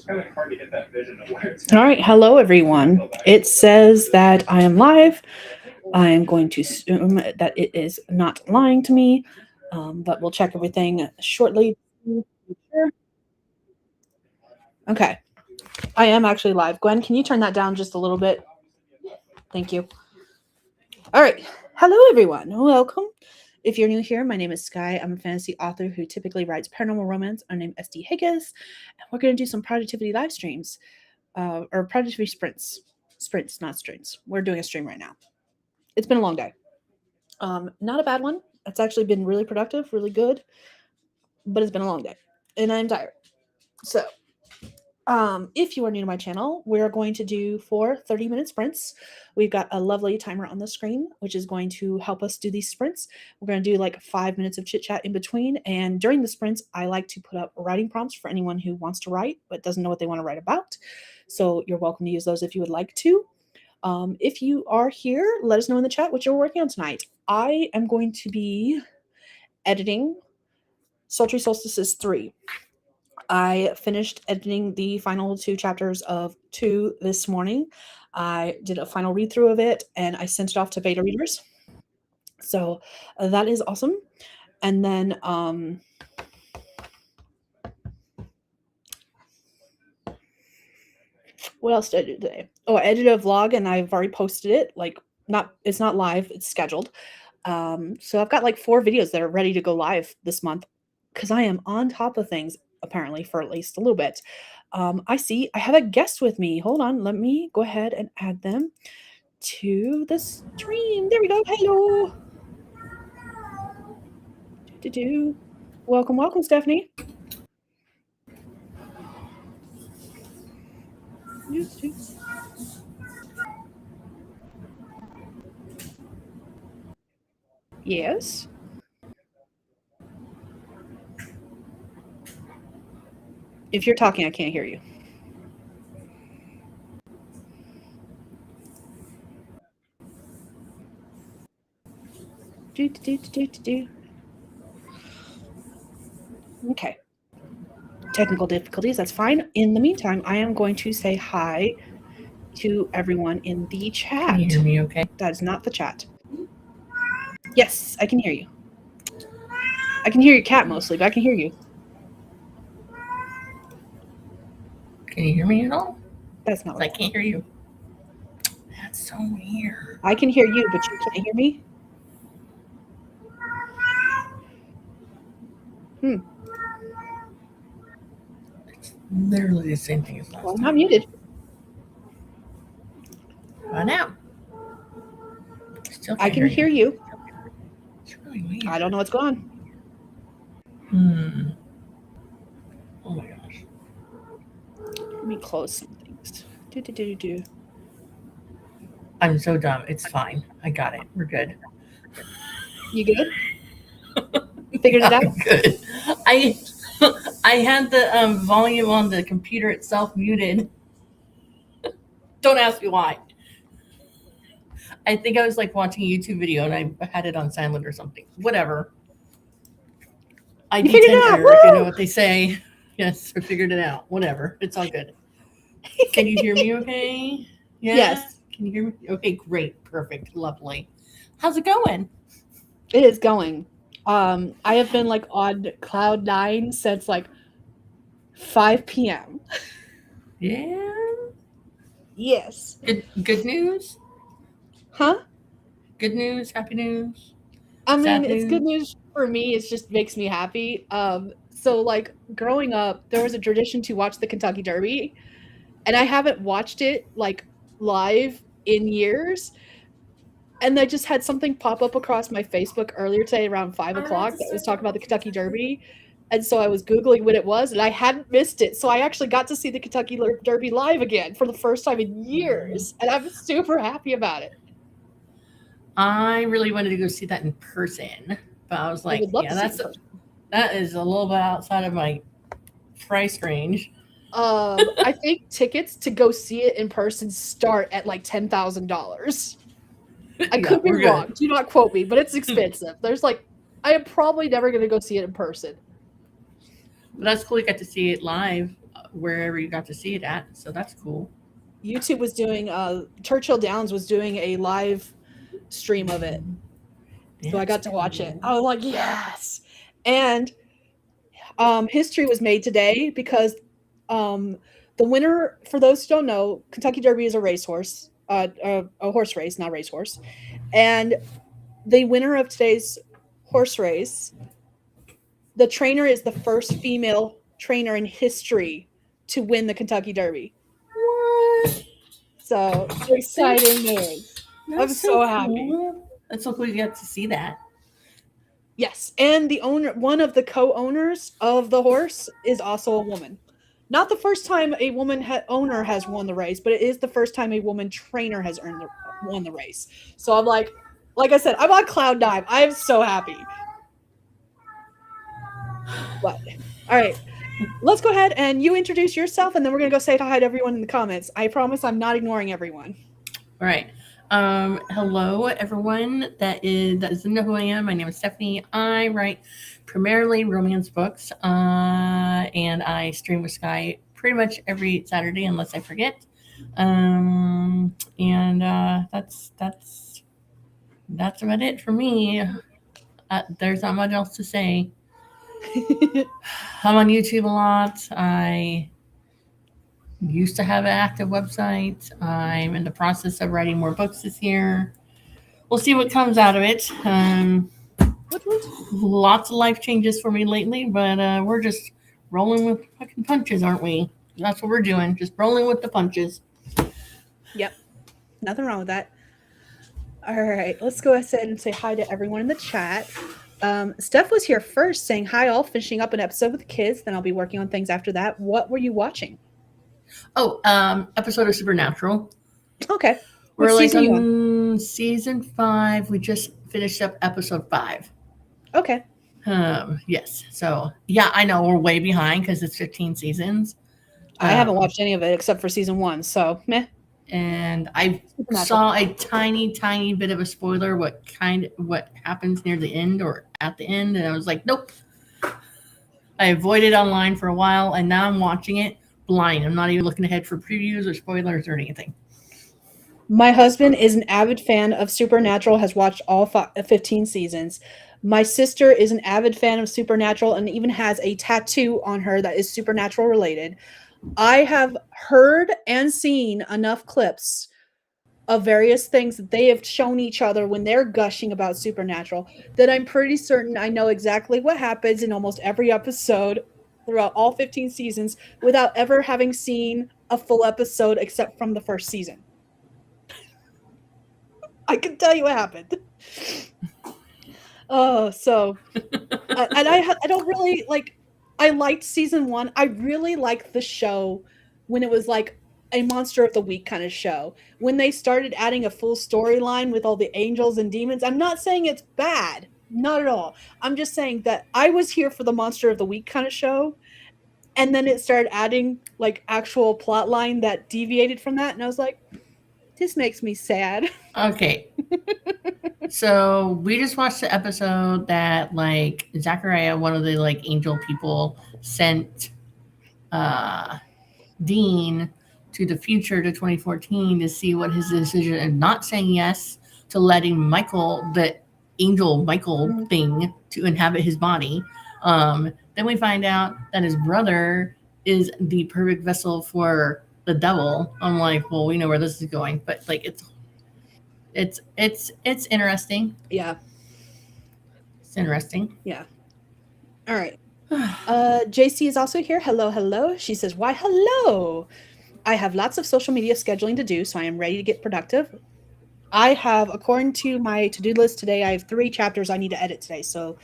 kind of hard to get that vision of where it's All right. Hello, everyone. It says that I am live. I am going to assume that it is not lying to me, but we'll check everything shortly. Okay. I am actually live. Gwen, can you turn that down just a little bit? Thank you. All right. Hello, everyone. Welcome. If you're new here, my name is Skye. I'm a fantasy author who typically writes paranormal romance. I'm named SD Hegyes, and we're going to do some productivity live streams, or productivity sprints. Sprints, not streams. We're doing a stream right now. It's been a long day. Not a bad one. It's actually been really productive, really good, but it's been a long day, and I'm tired. So, if you are new to my channel, we're going to do 4 30-minute sprints. We've got a lovely timer on the screen, which is going to help us do these sprints. We're going to do like 5 minutes of chit chat in between. And during the sprints, I like to put up writing prompts for anyone who wants to write, but doesn't know what they want to write about. So you're welcome to use those if you would like to. If you are here, let us know in the chat what you're working on tonight. I am going to be editing Sultry Solstices 3. I finished editing the final 2 chapters of 2 this morning. I did a final read through of it and I sent it off to beta readers. So that is awesome. And then what else did I do today? Oh, I edited a vlog and I've already posted it. It's not live, it's scheduled. So I've got like 4 videos that are ready to go live this month because I am on top of things, apparently, for at least a little bit. I see I have a guest with me. Hold on, let me go ahead and add them to the stream. There we go. Hello. Welcome, Stephanie. Yes. If you're talking, I can't hear you. Okay. Technical difficulties, that's fine. In the meantime, I am going to say hi to everyone in the chat. Can you hear me okay? That is not the chat. Yes, I can hear you. I can hear your cat mostly, but I can hear you. Can you hear me at all? That's not. I can't hear you. That's so weird. I can hear you, but you can't hear me? It's literally the same thing as last time. I'm not muted. Right now. I can hear you. It's really weird. I don't know what's going on. Oh my gosh. Let me close some things. I'm so dumb. It's fine. I got it. We're good. You good? Figured it out? Good. I had the volume on the computer itself muted. Don't ask me why. I think I was like watching a YouTube video and I had it on silent or something. Whatever. I figured it out. If you know what they say. Yes, I figured it out. Whatever. It's all good. Can you hear me okay? Yeah? Yes. Can you hear me? Okay, great. Perfect. Lovely. How's it going? It is going. I have been like on cloud 9 since like 5 p.m. Yeah. Yes. Good news? Huh? Good news? Happy news? I mean, Sad it's news? good news for me. It just makes me happy. So like growing up, there was a tradition to watch the Kentucky Derby, and I haven't watched it like live in years. And I just had something pop up across my Facebook earlier today around 5 o'clock that was talking about the Kentucky Derby. And so I was Googling when it was, and I hadn't missed it. So I actually got to see the Kentucky Derby live again for the first time in years. And I'm super happy about it. I really wanted to go see that in person. But I was like, that is a little bit outside of my price range. I think tickets to go see it in person start at like $10,000. I could be wrong. Good. Do not quote me, but it's expensive. There's like, I am probably never going to go see it in person. But that's cool. You got to see it live. wherever you got to see it at. So that's cool. YouTube was doing Churchill Downs was doing a live stream of it. So I got to watch it. I was like, yes. And history was made today because the winner, for those who don't know, Kentucky Derby is a racehorse, a horse race, not racehorse. And the winner of today's horse race, the trainer is the first female trainer in history to win the Kentucky Derby. What? So exciting news. I'm so happy. That's so cool you got to see that. Yes, and the owner, one of the co-owners of the horse, is also a woman. Not the first time a woman owner has won the race, but it is the first time a woman trainer has won the race. So I'm like I said, I'm on cloud nine. I'm so happy. But all right, let's go ahead and you introduce yourself, and then we're gonna go say hi to everyone in the comments. I promise I'm not ignoring everyone. All right. Hello everyone that doesn't know who I am. My name is Stephanie. I write primarily romance books, and I stream with Skye pretty much every Saturday unless I forget. That's about it for me. There's not much else to say. I'm on YouTube a lot. I used to have an active website. I'm in the process of writing more books this year. We'll see what comes out of it. Lots of life changes for me lately, but we're just rolling with fucking punches, aren't we? That's what we're doing. Just rolling with the punches. Yep. Nothing wrong with that. All right. Let's go ahead and say hi to everyone in the chat. Steph was here first saying hi all, finishing up an episode with the kids. Then I'll be working on things after that. What were you watching? Oh, episode of Supernatural. Okay. We're like on season 5. We just finished up episode 5. Okay. Yes. So yeah, I know we're way behind because it's 15 seasons. I haven't watched any of it except for season 1. So meh. And I saw a tiny bit of a spoiler what happens near the end or at the end, and I was like, nope. I avoided online for a while, and now I'm watching it blind. I'm not even looking ahead for previews or spoilers or anything. My husband is an avid fan of Supernatural, has watched all 15 seasons. My sister is an avid fan of Supernatural and even has a tattoo on her that is Supernatural related. I have heard and seen enough clips of various things that they have shown each other when they're gushing about Supernatural that I'm pretty certain I know exactly what happens in almost every episode throughout all 15 seasons without ever having seen a full episode except from the first season. I can tell you what happened. Oh, so and I don't really like. I liked season 1. I really liked the show when it was like a Monster of the Week kind of show. When they started adding a full storyline with all the angels and demons, I'm not saying it's bad. Not at all. I'm just saying that I was here for the Monster of the Week kind of show. And then it started adding like actual plot line that deviated from that. And I was like, this makes me sad. Okay. So we just watched the episode that like Zachariah, one of the like angel people, sent Dean to the future to 2014 to see what his decision of not saying yes to letting Michael, the angel Michael thing, to inhabit his body. Then we find out that his brother is the perfect vessel for the devil. I'm like, well, we know where this is going, but like it's interesting. Yeah. It's interesting. Yeah. All right. JC is also here. Hello. She says, why, hello. I have lots of social media scheduling to do, so I am ready to get productive. I have, according to my to-do list today, I have 3 chapters I need to edit today, so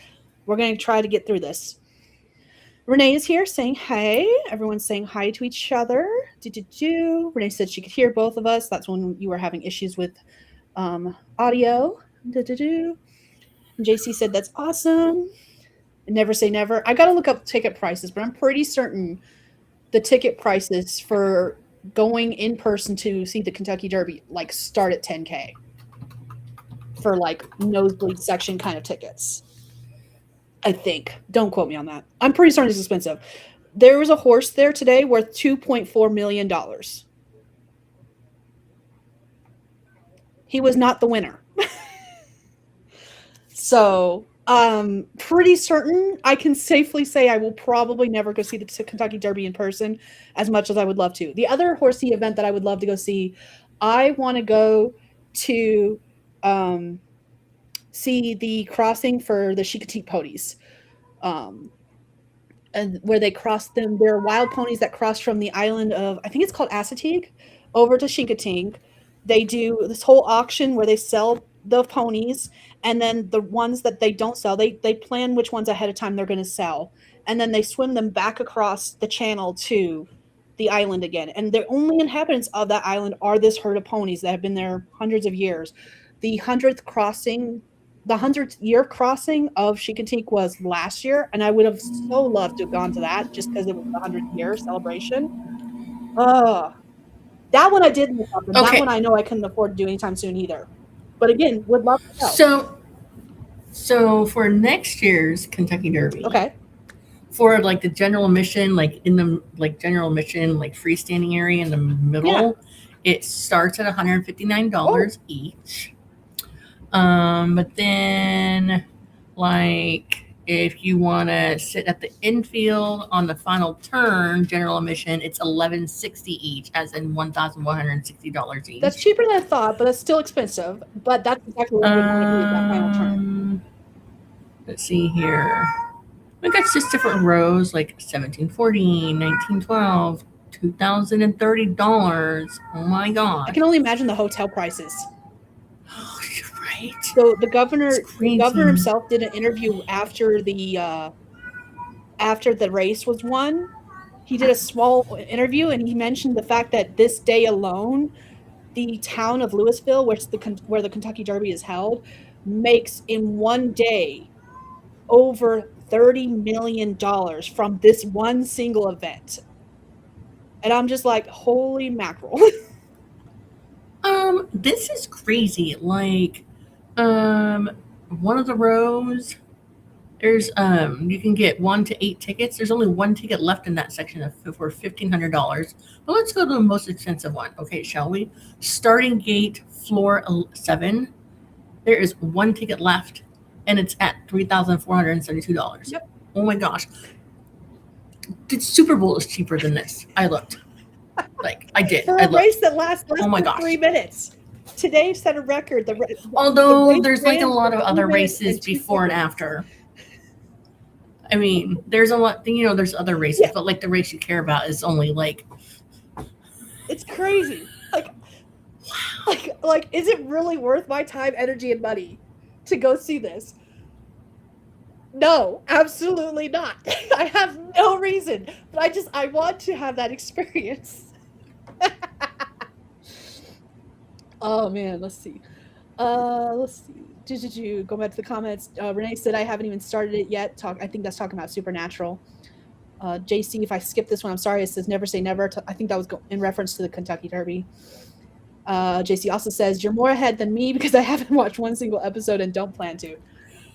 we're going to try to get through this. Renee is here saying, hey. Everyone's saying hi to each other. Renee said she could hear both of us. That's when you were having issues with audio. JC said, that's awesome. Never say never. I got to look up ticket prices, but I'm pretty certain the ticket prices for going in person to see the Kentucky Derby like start at $10,000 for like nosebleed section kind of tickets. I think. Don't quote me on that. I'm pretty certain it's expensive. There was a horse there today worth $2.4 million. He was not the winner. So, pretty certain I can safely say I will probably never go see the Kentucky Derby in person as much as I would love to. The other horsey event that I would love to go see, I want to go to see the crossing for the Chincoteague ponies. And where they cross them, there are wild ponies that cross from the island of, I think it's called Assateague, over to Chincoteague. They do this whole auction where they sell the ponies, and then the ones that they don't sell, they plan which ones ahead of time they're going to sell, and then they swim them back across the channel to the island again. And the only inhabitants of that island are this herd of ponies that have been there hundreds of years. The 100th year crossing of Chincoteague was last year, and I would have so loved to have gone to that just because it was the 100th year celebration. That one I did look up, and that one I know I couldn't afford to do anytime soon either. But again, would love to go. So for next year's Kentucky Derby, for like the general admission, like in the general admission, like freestanding area in the middle, it starts at $159 each. But then, like, if you want to sit at the infield on the final turn, general admission, it's $1,160 each, as in $1,160 each. That's cheaper than I thought, but it's still expensive. But that's exactly what we want to do at that final turn. Let's see here. We got just different rows, like $1,740, $1,912, $2,030. Oh my god! I can only imagine the hotel prices. Oh, you're right. So the governor himself did an interview after the race was won. He did a small interview, and he mentioned the fact that this day alone, the town of Louisville, where the Kentucky Derby is held, makes in one day over $30 million from this one single event. And I'm just like, holy mackerel. This is crazy. Like, one of the rows, there's you can get 1 to 8 tickets. There's only one ticket left in that section for $1,500. But let's go to the most expensive one. Okay, shall we? Starting gate floor 7. There is one ticket left, and it's at $3,472. Yep. Oh my gosh. The Super Bowl is cheaper than this. I looked. Like, I did. For a race that lasts less than 3 minutes. Today set a record. Although there's like a lot of other races before and after. I mean, there's a lot, there's other races, but like the race you care about is only like. It's crazy. Like, is it really worth my time, energy, and money to go see this? No, absolutely not. I have no reason, but I want to have that experience. Oh man, let's see. Go back to the comments. Renee said I haven't even started it yet. I think that's talking about Supernatural. JC, if I skip this one, I'm sorry. It says never say never. I think that was in reference to the Kentucky Derby. JC also says you're more ahead than me because I haven't watched one single episode and don't plan to.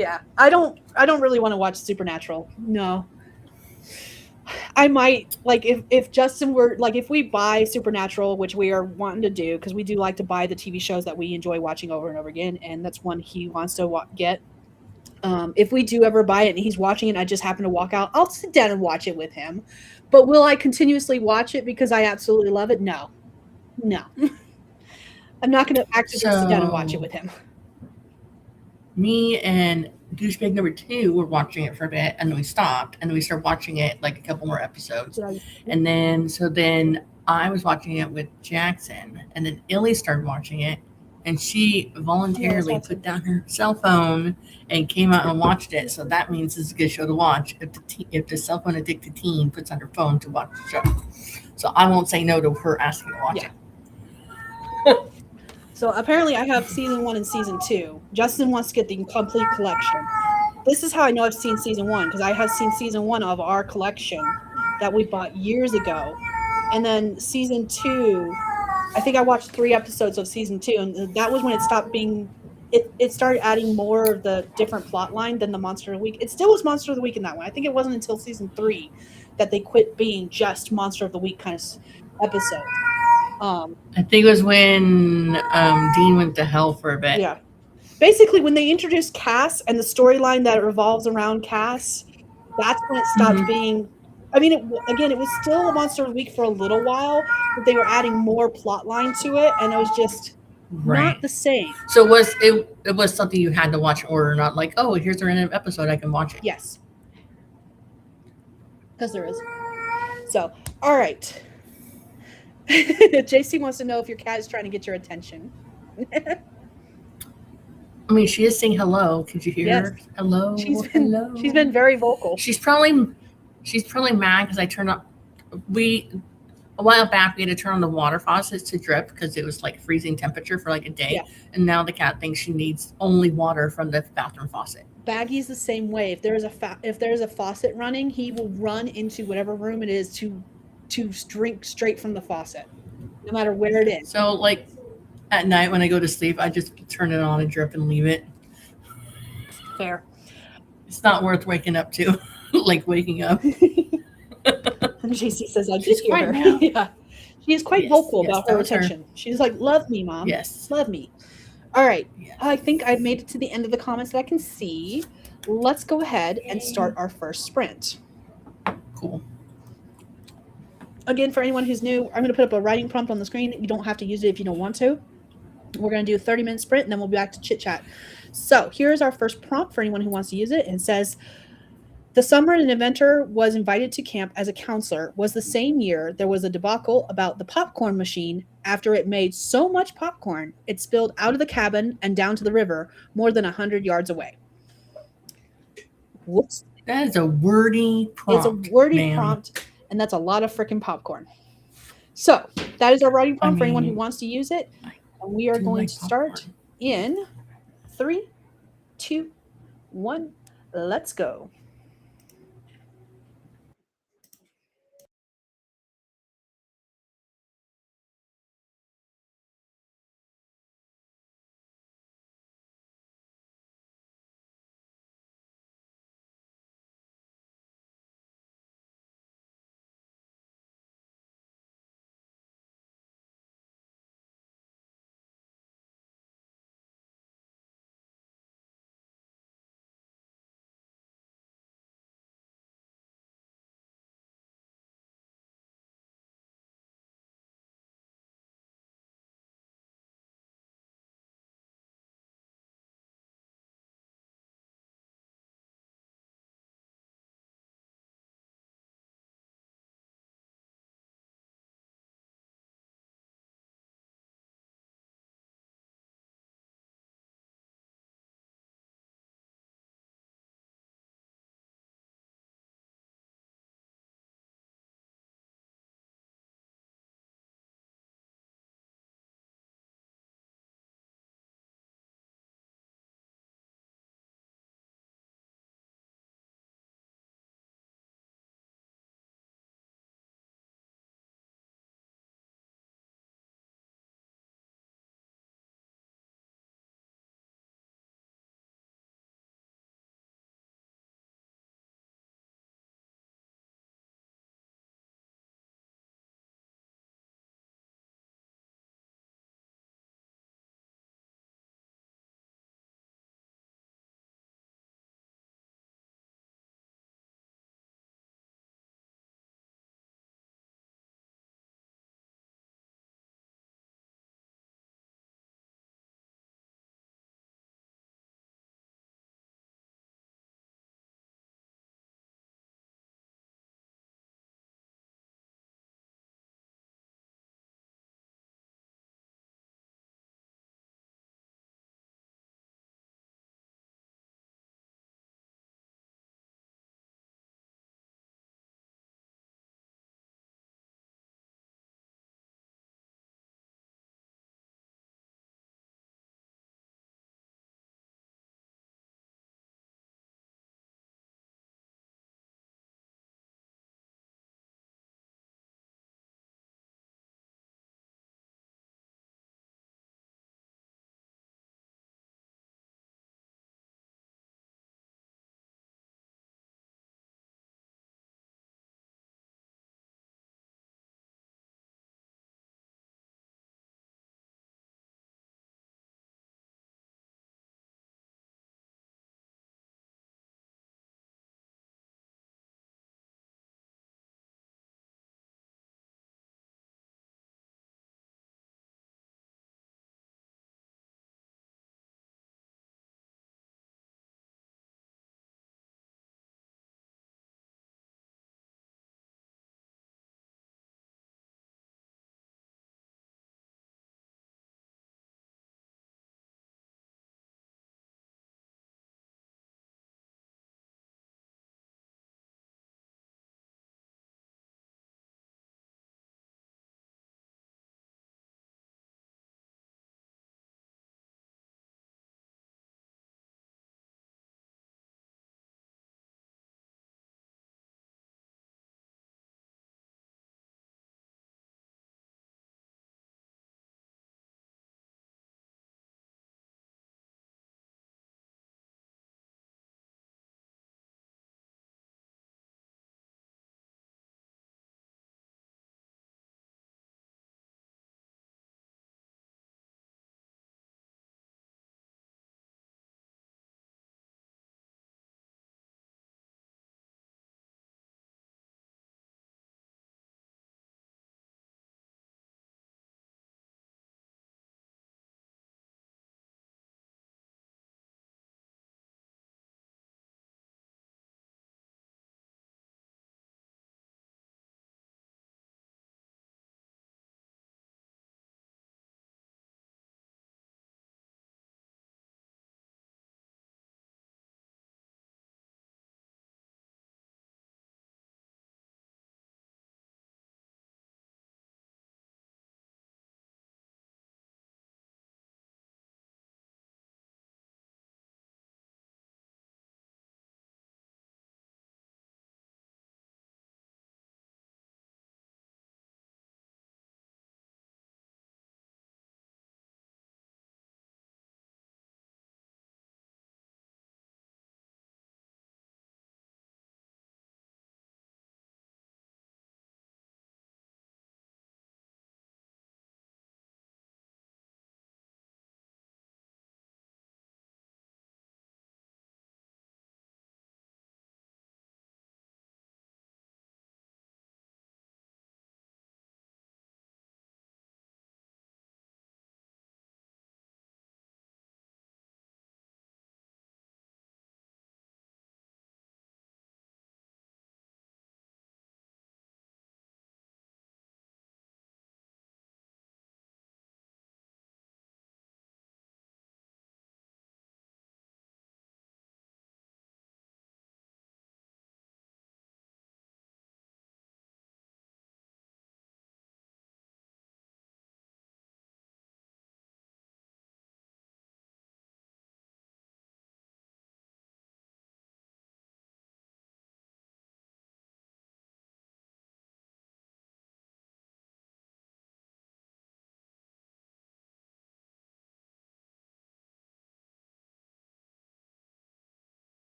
Yeah, I don't really want to watch Supernatural. No. I might, like, if Justin were, like, if we buy Supernatural, which we are wanting to do, because we do like to buy the TV shows that we enjoy watching over and over again, and that's one he wants to get. If we do ever buy it and he's watching it and I just happen to walk out, I'll sit down and watch it with him. But will I continuously watch it because I absolutely love it? No. I'm not going to actively sit down and watch it with him. Me and Douchebag number 2 were watching it for a bit, and then we stopped, and then we started watching it like a couple more episodes. And then I was watching it with Jackson, and then Illy started watching it, and she voluntarily put down her cell phone and came out and watched it. So that means it's a good show to watch if the cell phone addicted teen puts on her phone to watch the show. So I won't say no to her asking to watch it. So apparently I have season 1 and season 2. Justin wants to get the complete collection. This is how I know I've seen season 1, because I have seen season 1 of our collection that we bought years ago. And then season 2, I think I watched 3 episodes of season 2, and that was when it stopped being, it started adding more of the different plot line than the Monster of the Week. It still was Monster of the Week in that one. I think it wasn't until season 3 that they quit being just Monster of the Week kind of episodes. I think it was when Dean went to hell for a bit. Yeah. Basically, when they introduced Cass and the storyline that revolves around Cass, that's when it stopped being. I mean, it was still a Monster of the Week for a little while, but they were adding more plot line to it, and it was just not the same. So it was something you had to watch in order, not like, oh, here's a random episode, I can watch it. Yes. Because there is. So, all right. JC wants to know if your cat is trying to get your attention. I mean, she is saying hello. Could you hear her? Hello. She's hello. been very vocal. She's probably mad because I turned up. A while back we had to turn on the water faucets to drip because it was like freezing temperature for like a day, and now the cat thinks she needs only water from the bathroom faucet. Baggy's the same way. If there's a faucet running, he will run into whatever room it is to drink straight from the faucet, no matter where it is. So like at night when I go to sleep, I just turn it on and drip and leave it. Fair. It's not worth waking up to, like waking up. And JC says, "I just hear her." Yeah, she is quite vocal about her attention. She's like, "Love me, mom. Yes, love me." All right. Yes. I think I've made it to the end of the comments that I can see. Let's go ahead and start our first sprint. Cool. Again, for anyone who's new, I'm going to put up a writing prompt on the screen. You don't have to use it if you don't want to. We're going to do a 30-minute sprint, and then we'll be back to chit-chat. So here's our first prompt for anyone who wants to use it. It says, the summer an inventor was invited to camp as a counselor was the same year there was a debacle about the popcorn machine after it made so much popcorn it spilled out of the cabin and down to the river more than 100 yards away. Whoops. That is a wordy prompt. It's a wordy prompt, and that's a lot of freaking popcorn. So that is our writing prompt for anyone who wants to use it. And we are going to start in 3, 2, 1. Let's go.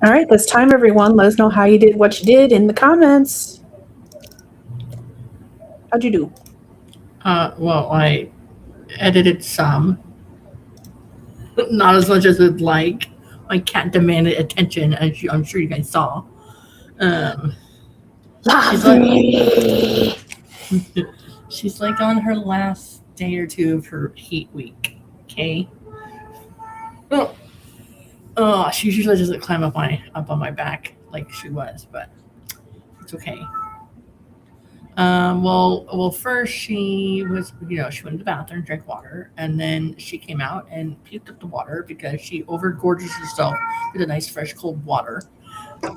All right, this time, everyone. Let us know how you did what you did in the comments. How'd you do? Well, I edited some, not as much as I'd like. My cat demanded attention, as I'm sure you guys saw. Um, she's like, she's like on her last day or two of her heat week. Okay. Oh, she usually doesn't climb up on my back like she was, but it's okay. Well, first she was, she went to the bathroom, drank water, and then she came out and puked up the water because she overgorges herself with a nice fresh cold water.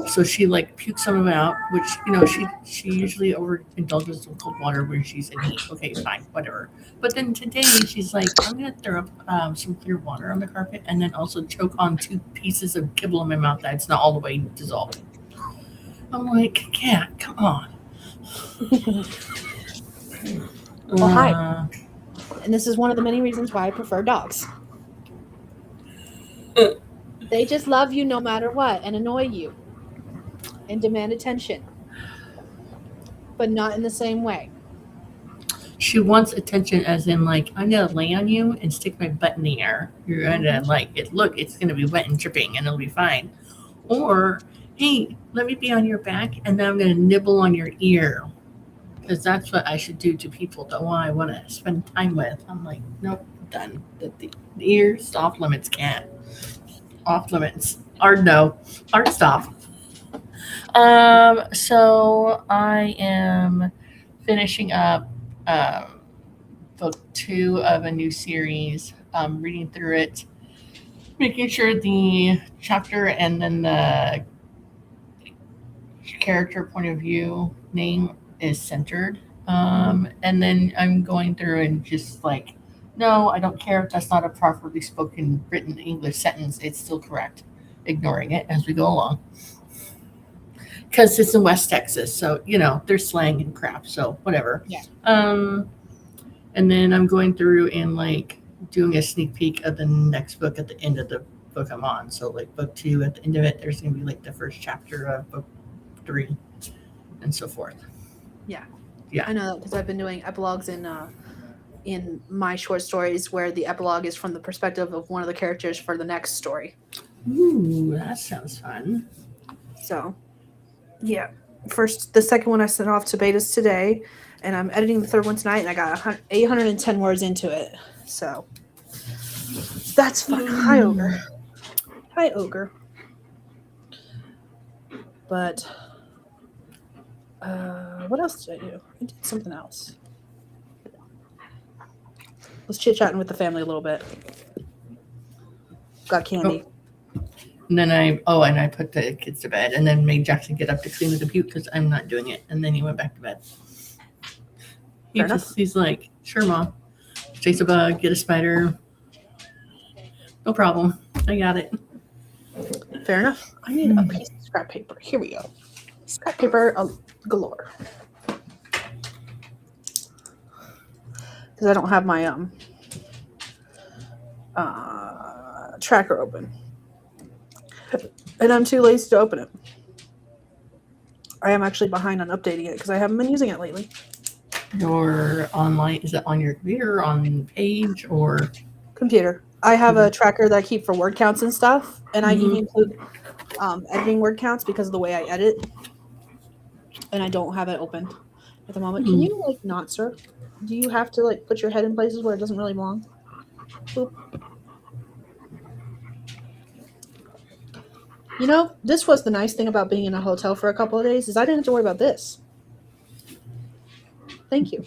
So she like puked some of it out, which she usually overindulges with cold water when she's in heat. Okay, fine, whatever. But then today she's like, I'm gonna throw up some clear water on the carpet and then also choke on 2 pieces of kibble in my mouth that's not all the way dissolved. I'm like, cat, come on. Well, hi. And this is one of the many reasons why I prefer dogs. They just love you no matter what and annoy you and demand attention, but not in the same way. She wants attention as in like, I'm gonna lay on you and stick my butt in the air. You're gonna like it. Look, it's gonna be wet and dripping and it'll be fine. Or, hey, let me be on your back and then I'm gonna nibble on your ear. Because that's what I should do to people that I want to spend time with. I'm like, nope, done. The ears off limits, cat. Off limits. Hard no. Hard stop. So I am finishing up book 2 of a new series. Reading through it, making sure the chapter and then the character point of view name is centered. And then I'm going through and just like, no, I don't care if that's not a properly spoken written English sentence. It's still correct. Ignoring it as we go along. Because it's in West Texas, so there's slang and crap, so whatever. Yeah. And then I'm going through and like doing a sneak peek of the next book at the end of the book I'm on. So like book 2 at the end of it, there's gonna be like the first chapter of book 3 and so forth. Yeah. Yeah. I know that because I've been doing epilogues in my short stories where the epilogue is from the perspective of one of the characters for the next story. Ooh, that sounds fun. So, yeah. The second one I sent off to betas today, and I'm editing the third one tonight, and I got 810 words into it. So, that's fun. Hi, Ogre. Hi, Ogre. But, what else did I do? I did something else. Was chit-chatting with the family a little bit. Got candy. And then I put the kids to bed and then made Jackson get up to clean the computer because I'm not doing it. And then he went back to bed. He's like, sure, Mom. Chase a bug, get a spider. No problem. I got it. Fair enough. I need a piece of scrap paper. Here we go. Scrap paper galore. Because I don't have my tracker open. And I'm too lazy to open it. I am actually behind on updating it because I haven't been using it lately. Your online, is it on your computer, on page, or? Computer. I have a tracker that I keep for word counts and stuff. And I even include editing word counts because of the way I edit. And I don't have it open at the moment. Can you, not, sir? Do you have to, put your head in places where it doesn't really belong? Boop. This was the nice thing about being in a hotel for a couple of days is I didn't have to worry about this. Thank you.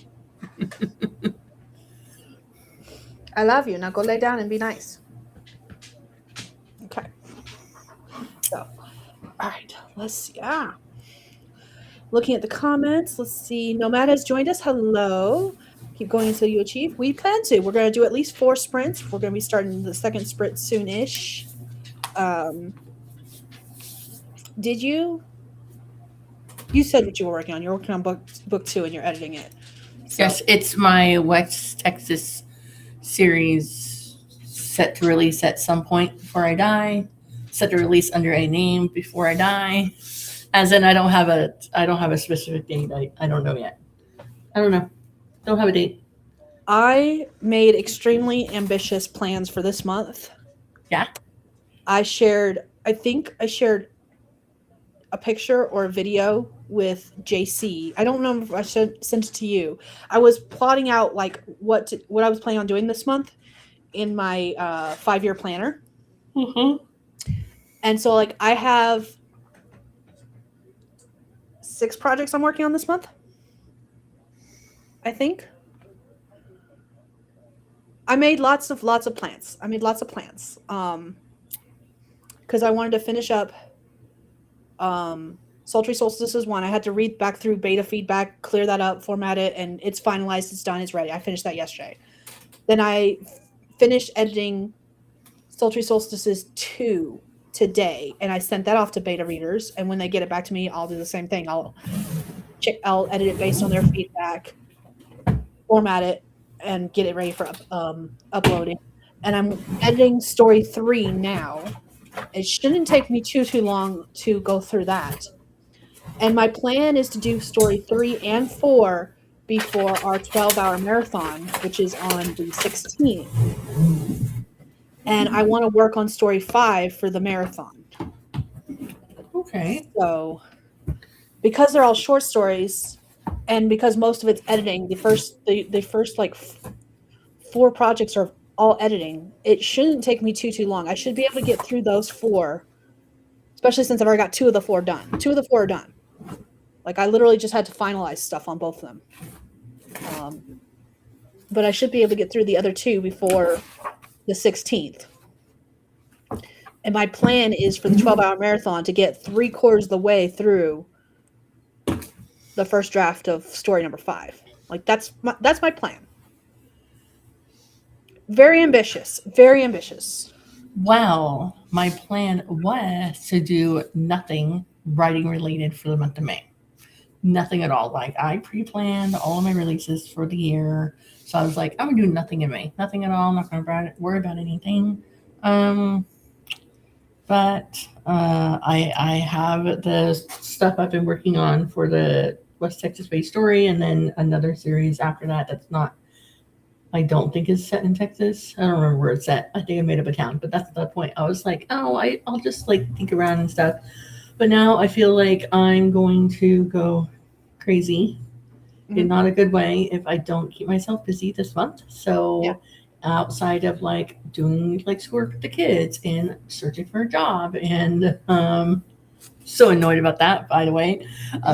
I love you. Now go lay down and be nice. Okay. So, all right. Let's see. Looking at the comments. Let's see. Nomad has joined us. Hello. Keep going until you achieve. We plan to. We're going to do at least 4 sprints. We're going to be starting the second sprint soon-ish. Did you? You said what you were working on. You're working on book 2 and you're editing it. So. Yes, it's my West Texas series set to release at some point before I die. set the release under a name before I die. As in, I don't have a specific date. I don't know yet. I don't know. Don't have a date. I made extremely ambitious plans for this month. Yeah. I think I shared a picture or a video with JC. I don't know if I should send it to you. I was plotting out like what I was planning on doing this month in my 5-year planner. Mm-hmm. And so like I have 6 projects I'm working on this month. I think. I made lots of plans. Because I wanted to finish up Sultry Solstice is one. I had to read back through beta feedback, clear that up, format it, and it's finalized, it's done, it's ready. I finished that yesterday. Then I finished editing Sultry Solstices 2 today, and I sent that off to beta readers, and when they get it back to me, I'll do the same thing. I'll edit it based on their feedback, format it, and get it ready for uploading. And I'm editing story 3 now. It shouldn't take me too long to go through that. And my plan is to do story 3 and 4 before our 12-hour marathon, which is on the 16th. And I want to work on story 5 for the marathon. Okay. So, because they're all short stories, and because most of it's editing, the first like 4 projects are all editing. It shouldn't take me too long. I should be able to get through those 4, especially since I've already got 2 of the 4 done. 2 of the 4 are done. Like I literally just had to finalize stuff on both of them. But I should be able to get through the other 2 before the 16th. And my plan is for the 12-hour marathon to get 3/4 of the way through the first draft of story number 5. Like that's my plan. Very ambitious. Very ambitious. Wow. My plan was to do nothing writing related for the month of May. Nothing at all. Like I pre-planned all of my releases for the year. So I was like, I'm gonna do nothing in May. Nothing at all. I'm not gonna worry about anything. But I have the stuff I've been working on for the West Texas based story, and then another series after that that's not, I don't think is set in Texas. I don't remember where it's at. I think I made up a town, but that's the point. I was like, oh, I'll just like think around and stuff. But now I feel like I'm going to go crazy in not a good way if I don't keep myself busy this month. So outside of like doing like schoolwork with the kids and searching for a job and so annoyed about that, by the way.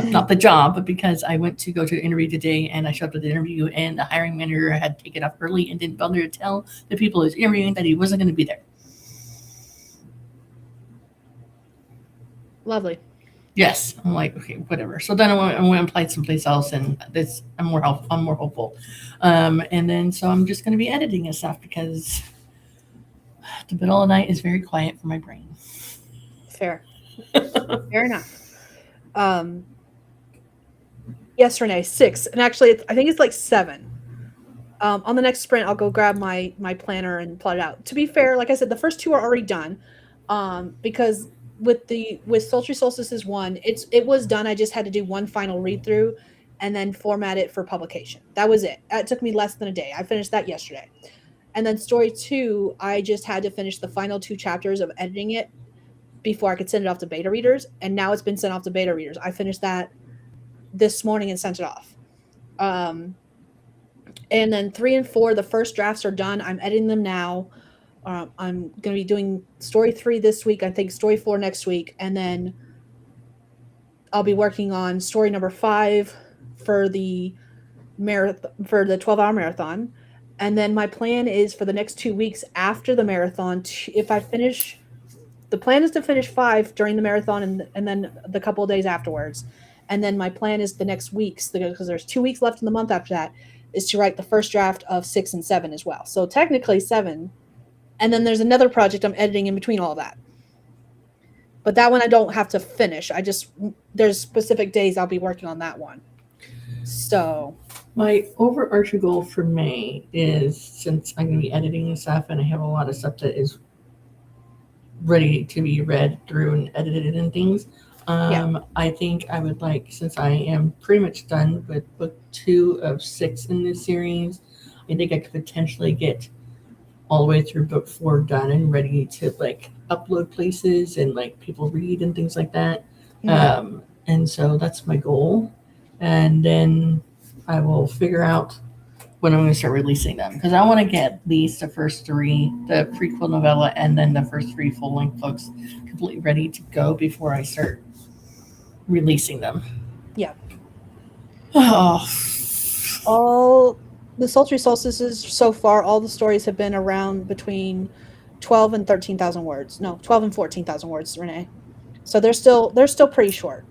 Not the job, but because I went to go to an interview today and I showed up at the interview and the hiring manager had taken off early and didn't bother to tell the people he was interviewing that he wasn't going to be there. Lovely. Yes. I'm like, okay, whatever. So then I went and applied someplace else, and this I'm more hopeful. And then so I'm just going to be editing and stuff because the middle of the night is very quiet for my brain. Fair. Fair enough. Yes, Renee, 6. And actually, I think it's like 7. On the next sprint, I'll go grab my planner and plot it out. To be fair, like I said, the first 2 are already done. Because with Sultry Solstices 1, it was done. I just had to do one final read through and then format it for publication. That was it. It took me less than a day. I finished that yesterday. And then story 2, I just had to finish the final 2 chapters of editing it before I could send it off to beta readers. And now it's been sent off to beta readers. I finished that this morning and sent it off. And then 3 and 4, the first drafts are done. I'm editing them now. I'm going to be doing story 3 this week. I think story 4 next week. And then I'll be working on story number 5 for the 12-hour marathon. And then my plan is for the next 2 weeks after the marathon, the plan is to finish 5 during the marathon and then the couple of days afterwards. And then my plan is the next weeks, because there's 2 weeks left in the month after that, is to write the first draft of 6 and 7 as well. So technically 7. And then there's another project I'm editing in between all of that. But that one I don't have to finish. There's specific days I'll be working on that one. So my overarching goal for May is, since I'm going to be editing and stuff and I have a lot of stuff that is ready to be read through and edited and things. Yeah. I think I would like, since I am pretty much done with book 2 of 6 in this series, I think I could potentially get all the way through book 4 done and ready to like upload places and like people read and things like that. And so that's my goal. And then I will figure out when I'm going to start releasing them, because I want to get at least the first 3, the prequel novella, and then the first 3 full length books completely ready to go before I start releasing them. Yeah. Oh, All the sultry solstices so far, all the stories have been around between 12 and 13,000 words. No, 12 and 14,000 words, Renee. So they're still pretty short.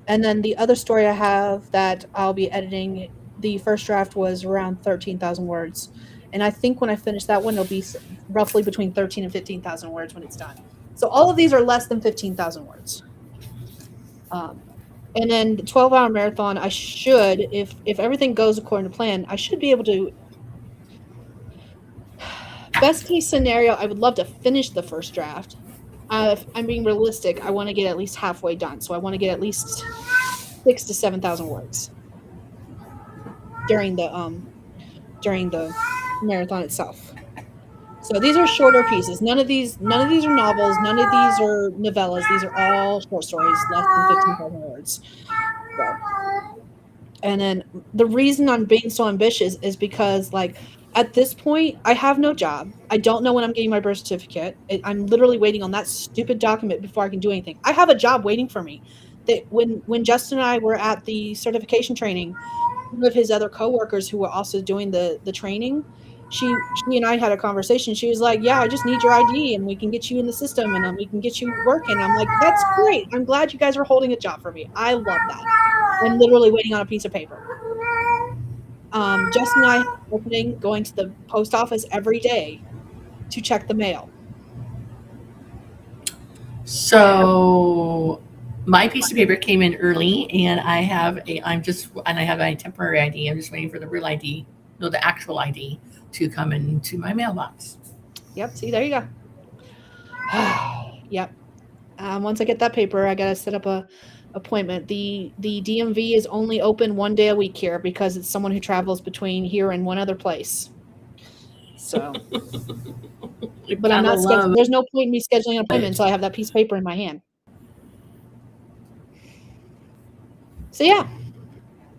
And then the other story I have that I'll be editing, the first draft was around 13,000 words. And I think when I finish that one, it'll be roughly between 13 and 15,000 words when it's done. So all of these are less than 15,000 words. And then the 12-hour marathon, I should, if everything goes according to plan, I should be able to. Best case scenario, I would love to finish the first draft. If I'm being realistic, I want to get at least halfway done. So I want to get at least 6,000 to 7,000 words during the marathon itself. So these are shorter pieces. None of these are novels. None of these are novellas. These are all short stories, less than 15,000 words. So, and then the reason I'm being so ambitious is because, like, at this point, I have no job. I don't know when I'm getting my birth certificate. I'm literally waiting on that stupid document before I can do anything. I have a job waiting for me. That when Justin and I were at the certification training, one of his other coworkers who were also doing the training, she and I had a conversation. She was like, "Yeah, I just need your ID and we can get you in the system and we can get you working." I'm like, "That's great. I'm glad you guys are holding a job for me. I love that." I'm literally waiting on a piece of paper. Justin and I have opening going to the post office every day to check the mail. so my piece of paper came in early, and I have a temporary ID. I'm just waiting for the real ID, no, the actual ID, to come into my mailbox. Yep. See, there you go. Yep. Once I get that paper, I gotta set up a appointment. The DMV is only open 1 day a week here because it's someone who travels between here and one other place. So, but I'm not scheduling. There's no point in me scheduling an appointment until I have that piece of paper in my hand. So yeah,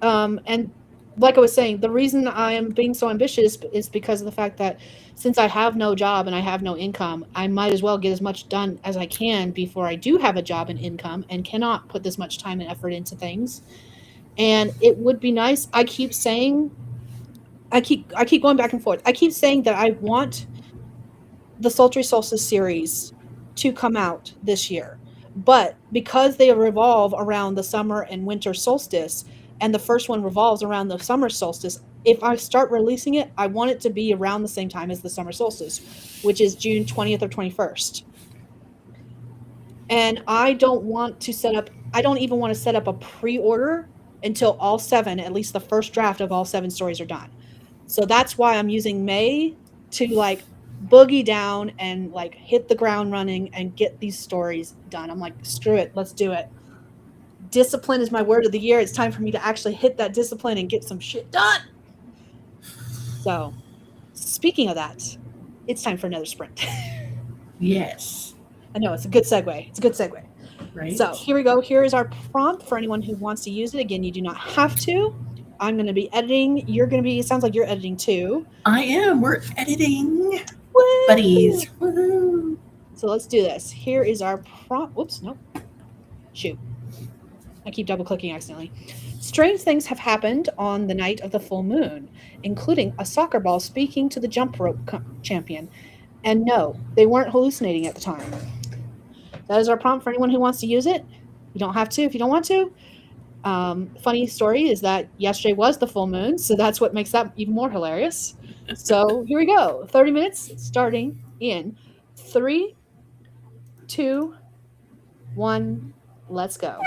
and like I was saying, the reason I am being so ambitious is because of the fact that since I have no job and I have no income, I might as well get as much done as I can before I do have a job and income and cannot put this much time and effort into things. And it would be nice. I keep going back and forth. I keep saying that I want the Sultry Solstice series to come out this year. But because they revolve around the summer and winter solstice, and the first one revolves around the summer solstice, if I start releasing it, I want it to be around the same time as the summer solstice, which is June 20th or 21st. And I don't even want to set up a pre-order until all 7, at least the first draft of all 7 stories are done. So that's why I'm using May to like boogie down and like hit the ground running and get these stories done. I'm like, screw it, let's do it. Discipline is my word of the year. It's time for me to actually hit that discipline and get some shit done. So, speaking of that, it's time for another sprint. Yes. I know, it's a good segue. It's a good segue. Right. So, here we go. Here is our prompt for anyone who wants to use it. Again, you do not have to. I'm going to be editing. It sounds like you're editing too. I am. We're editing. Woo! Buddies. Woo-hoo. So let's do this. Here is our prompt. Whoops, nope. Shoot. I keep double clicking accidentally. Strange things have happened on the night of the full moon, including a soccer ball speaking to the jump rope champion. And no, they weren't hallucinating at the time. That is our prompt for anyone who wants to use it. You don't have to if you don't want to. Funny story is that yesterday was the full moon, so that's what makes that even more hilarious. So here we go. 30 minutes starting in 3, 2, 1. Let's go.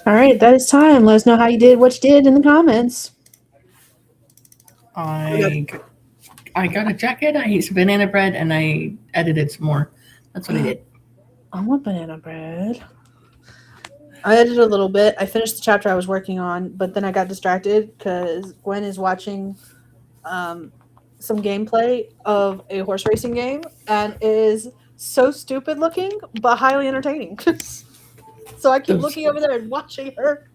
All right, that is time. Let us know how you did, what you did in the comments. I got a jacket. I ate some banana bread, and I edited some more. That's what I did. I want banana bread. I edited a little bit. I finished the chapter I was working on, but then I got distracted because Gwen is watching some gameplay of a horse racing game, and it is so stupid looking, but highly entertaining. So I keep looking over there and watching her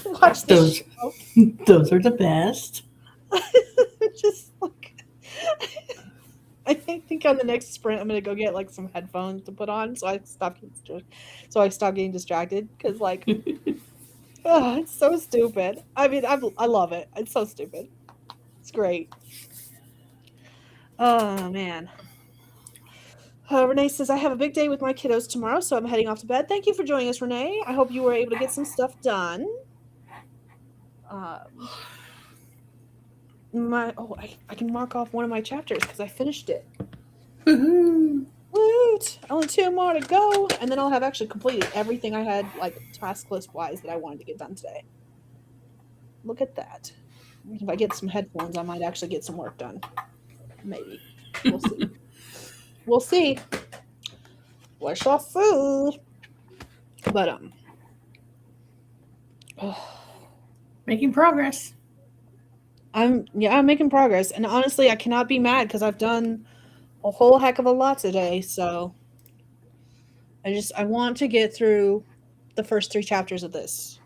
watch this show. Those are the best. Just like I think on the next sprint I'm gonna go get like some headphones to put on so I stop getting distracted because like it's so stupid. I mean I love it. It's so stupid. It's great. Oh man. Renee says, I have a big day with my kiddos tomorrow, so I'm heading off to bed. Thank you for joining us, Renee. I hope you were able to get some stuff done. I can mark off one of my chapters because I finished it. Woohoo! Woot! Only 2 more to go, and then I'll have actually completed everything I had, like, task list-wise that I wanted to get done today. Look at that. If I get some headphones, I might actually get some work done. Maybe. We'll see. We'll see. We shall see. But Making progress. I'm making progress, and honestly, I cannot be mad because I've done a whole heck of a lot today. So I want to get through the first 3 chapters of this.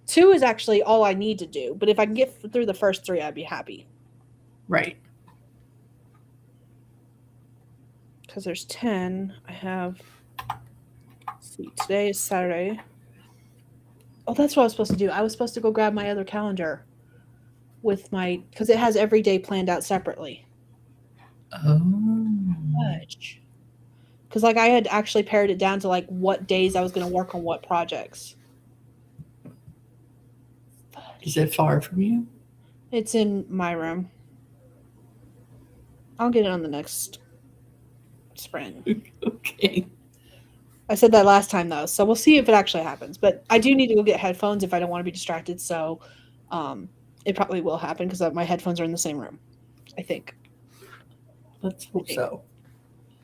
2 is actually all I need to do, but if I can get through the first 3, I'd be happy. Right. Because there's 10. I have. Let's see, today is Saturday. Oh, that's what I was supposed to do. I was supposed to go grab my other calendar with because it has every day planned out separately. Oh. Because like I had actually pared it down to like what days I was going to work on what projects. Is it far from you? It's in my room. I'll get it on the next sprint. Okay. I said that last time though, so we'll see if it actually happens. But I do need to go get headphones if I don't want to be distracted. So it probably will happen because my headphones are in the same room. I think. Let's hope so.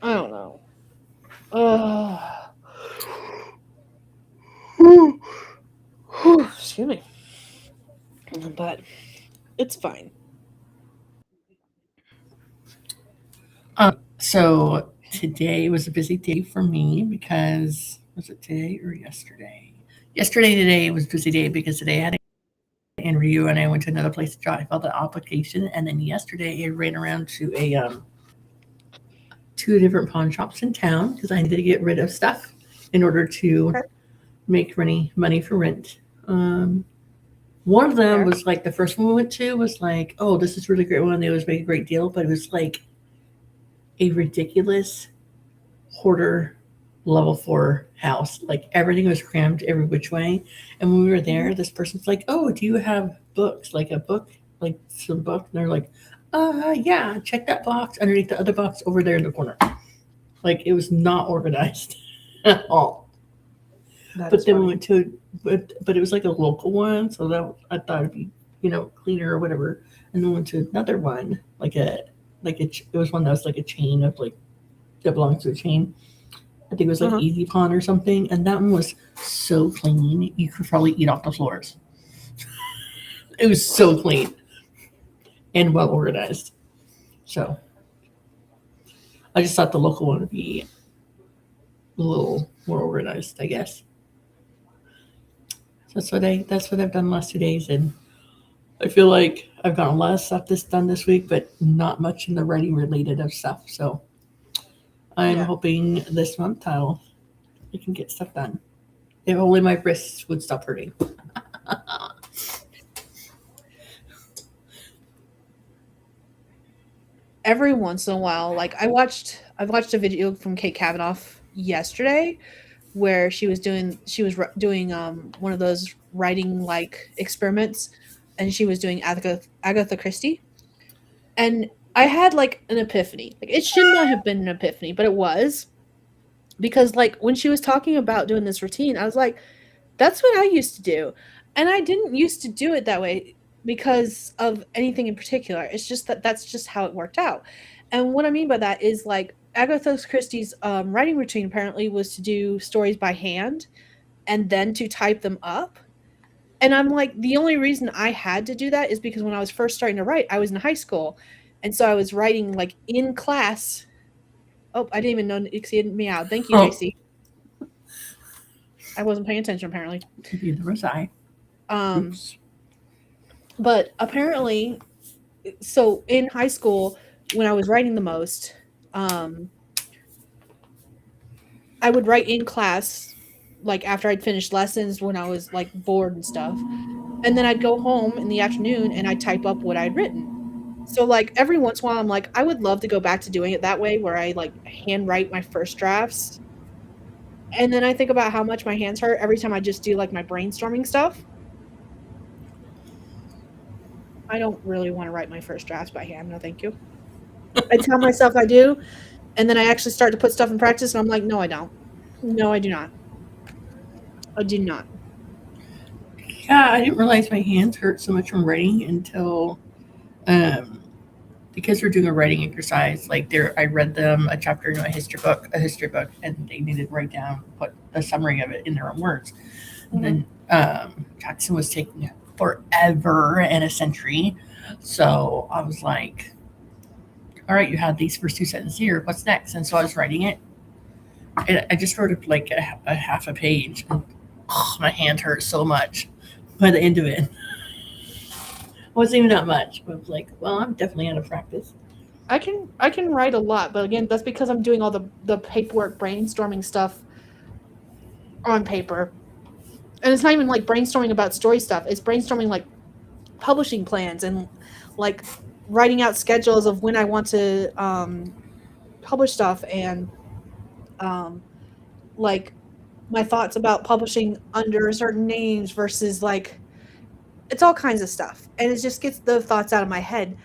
I don't know. Excuse me. But it's fine. So today was a busy day for me because was it today or yesterday? Today was a busy day because today I had an interview and I went to another place to I filled the application, and then yesterday I ran around to 2 different pawn shops in town because I needed to get rid of stuff in order to make money for rent. One of them was like the first one we went to was like, oh, this is really great one. They always make a great deal, but it was like a ridiculous hoarder level 4 house. Like everything was crammed every which way. And when we were there, this person's like, oh, do you have books? Like a book, like some book? And they're like, yeah, check that box underneath the other box over there in the corner. Like it was not organized at all. But then we went to, but it was like a local one, so that I thought it'd be, cleaner or whatever. And then went to another one, it was one that was like a chain of like that belongs to a chain. I think it was like Easy Pawn or something, and that one was so clean you could probably eat off the floors. It was so clean and well organized. So I just thought the local one would be a little more organized, I guess. So that's what I've done the last 2 days, and I feel like I've gotten a lot of stuff done this week, but not much in the writing related of stuff. So I'm hoping this month I can get stuff done. If only my wrists would stop hurting. Every once in a while, like I watched a video from Kate Kavanaugh yesterday where she was doing one of those writing like experiments, and she was doing Agatha Christie, and I had like an epiphany. Like it should not have been an epiphany, but it was, because like when she was talking about doing this routine, I was like, That's what I used to do. And I didn't used to do it that way because of anything in particular. It's just that that's just how it worked out. And what I mean by that is like Agatha Christie's writing routine apparently was to do stories by hand and then to type them up. And I'm like, the only reason I had to do that is because when I was first starting to write, I was in high school. And so I was writing like in class. Oh, I didn't even know Nixie had meowed. Thank you, Oh. JC. I wasn't paying attention apparently. Neither was I. Oops. But apparently, so in high school, when I was writing the most, I would write in class, like after I'd finished lessons when I was like bored and stuff. And then I'd go home in the afternoon and I'd type up what I'd written. So like every once in a while, I'm like, I would love to go back to doing it that way where I like handwrite my first drafts. And then I think about how much my hands hurt every time I just do like my brainstorming stuff. I don't really want to write my first drafts by hand. No, thank you. I tell myself I do, and then I actually start to put stuff in practice, and I'm like, no, I don't. No, I do not. I do not. Yeah, I didn't realize my hands hurt so much from writing until because we're doing a writing exercise. Like there, I read them a chapter in a history book, and they needed to write down, put a summary of it in their own words. Mm-hmm. And then Jackson was taking forever and a century. So I was like, all right, you had these first two sentences here. What's next? And so I was writing it. And I just wrote like a half a page. And my hand hurt so much by the end of it. It wasn't even that much. I was like, well, I'm definitely out of practice. I can write a lot, but again, that's because I'm doing all the paperwork brainstorming stuff on paper. And it's not even like brainstorming about story stuff. It's brainstorming like publishing plans and like writing out schedules of when I want to publish stuff and like my thoughts about publishing under certain names versus like it's all kinds of stuff. And it just gets the thoughts out of my head.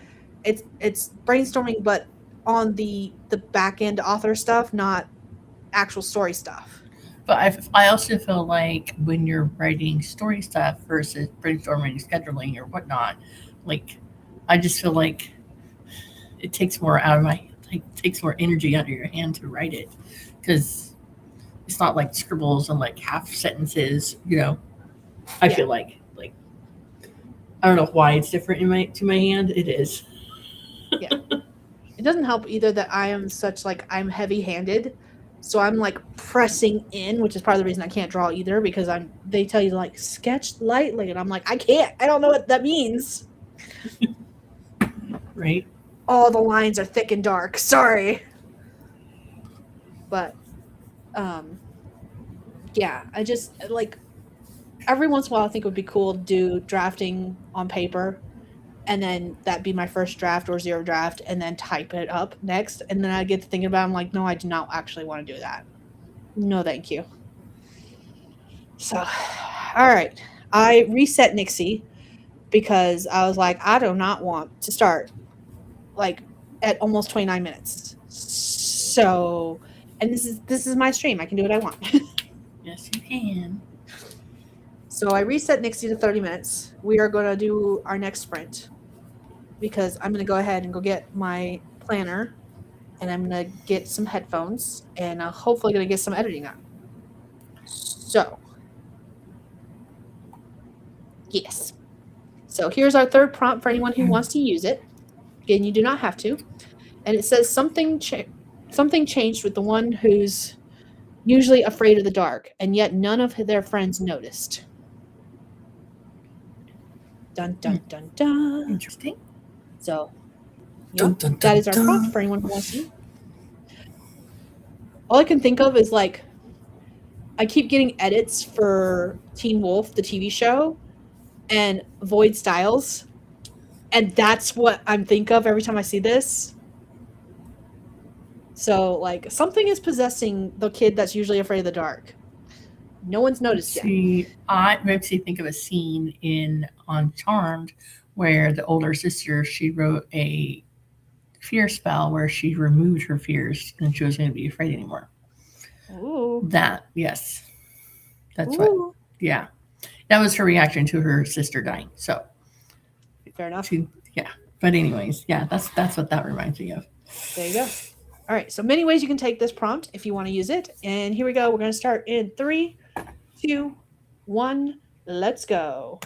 It's brainstorming, but on the back end author stuff, not actual story stuff. But I also feel like when you're writing story stuff versus brainstorming, scheduling, or whatnot, like I just feel like it takes more out of takes more energy out of your hand to write it because it's not like scribbles and like half sentences. I feel like I don't know why it's different to my hand. It is. Yeah. It doesn't help either that I am such like I'm heavy-handed. So I'm like pressing in, which is part of the reason I can't draw either because they tell you to like sketch lightly and I'm like, I can't. I don't know what that means. Right. All the lines are thick and dark. Sorry. But yeah, I just like every once in a while I think it would be cool to do drafting on paper and then that'd be my first draft or zero draft and then type it up next. And then I get to thinking about it, I'm like, no, I do not actually want to do that. No, thank you. So, all right. I reset Nixie because I was like, I do not want to start like at almost 29 minutes. So, and this is my stream. I can do what I want. Yes, you can. So I reset Nixie to 30 minutes. We are going to do our next sprint because I'm going to go ahead and go get my planner and I'm going to get some headphones and hopefully going to get some editing done. So, yes. So here's our third prompt for anyone who wants to use it. Again, you do not have to. And it says something changed with the one who's usually afraid of the dark, and yet none of their friends noticed. Dun, dun, dun, dun. Interesting. So, Dun, dun, dun, that is our dun. prompt for anyone who wants to. All I can think of is like, I keep getting edits for Teen Wolf, the TV show, and Void Styles. And that's what I'm think of every time I see this. So, like, something is possessing the kid that's usually afraid of the dark. No one's noticed yet. I makes me think of a scene on Charmed where the older sister, she wrote a fear spell where she removed her fears and she wasn't going to be afraid anymore. Ooh. That, yes. That's Ooh. Yeah, that was her reaction to her sister dying. So Fair enough. yeah. But anyways, yeah, that's what that reminds me of. There you go. All right. So many ways you can take this prompt if you want to use it. And here we go. We're going to start in 3, 2, 1. Let's go.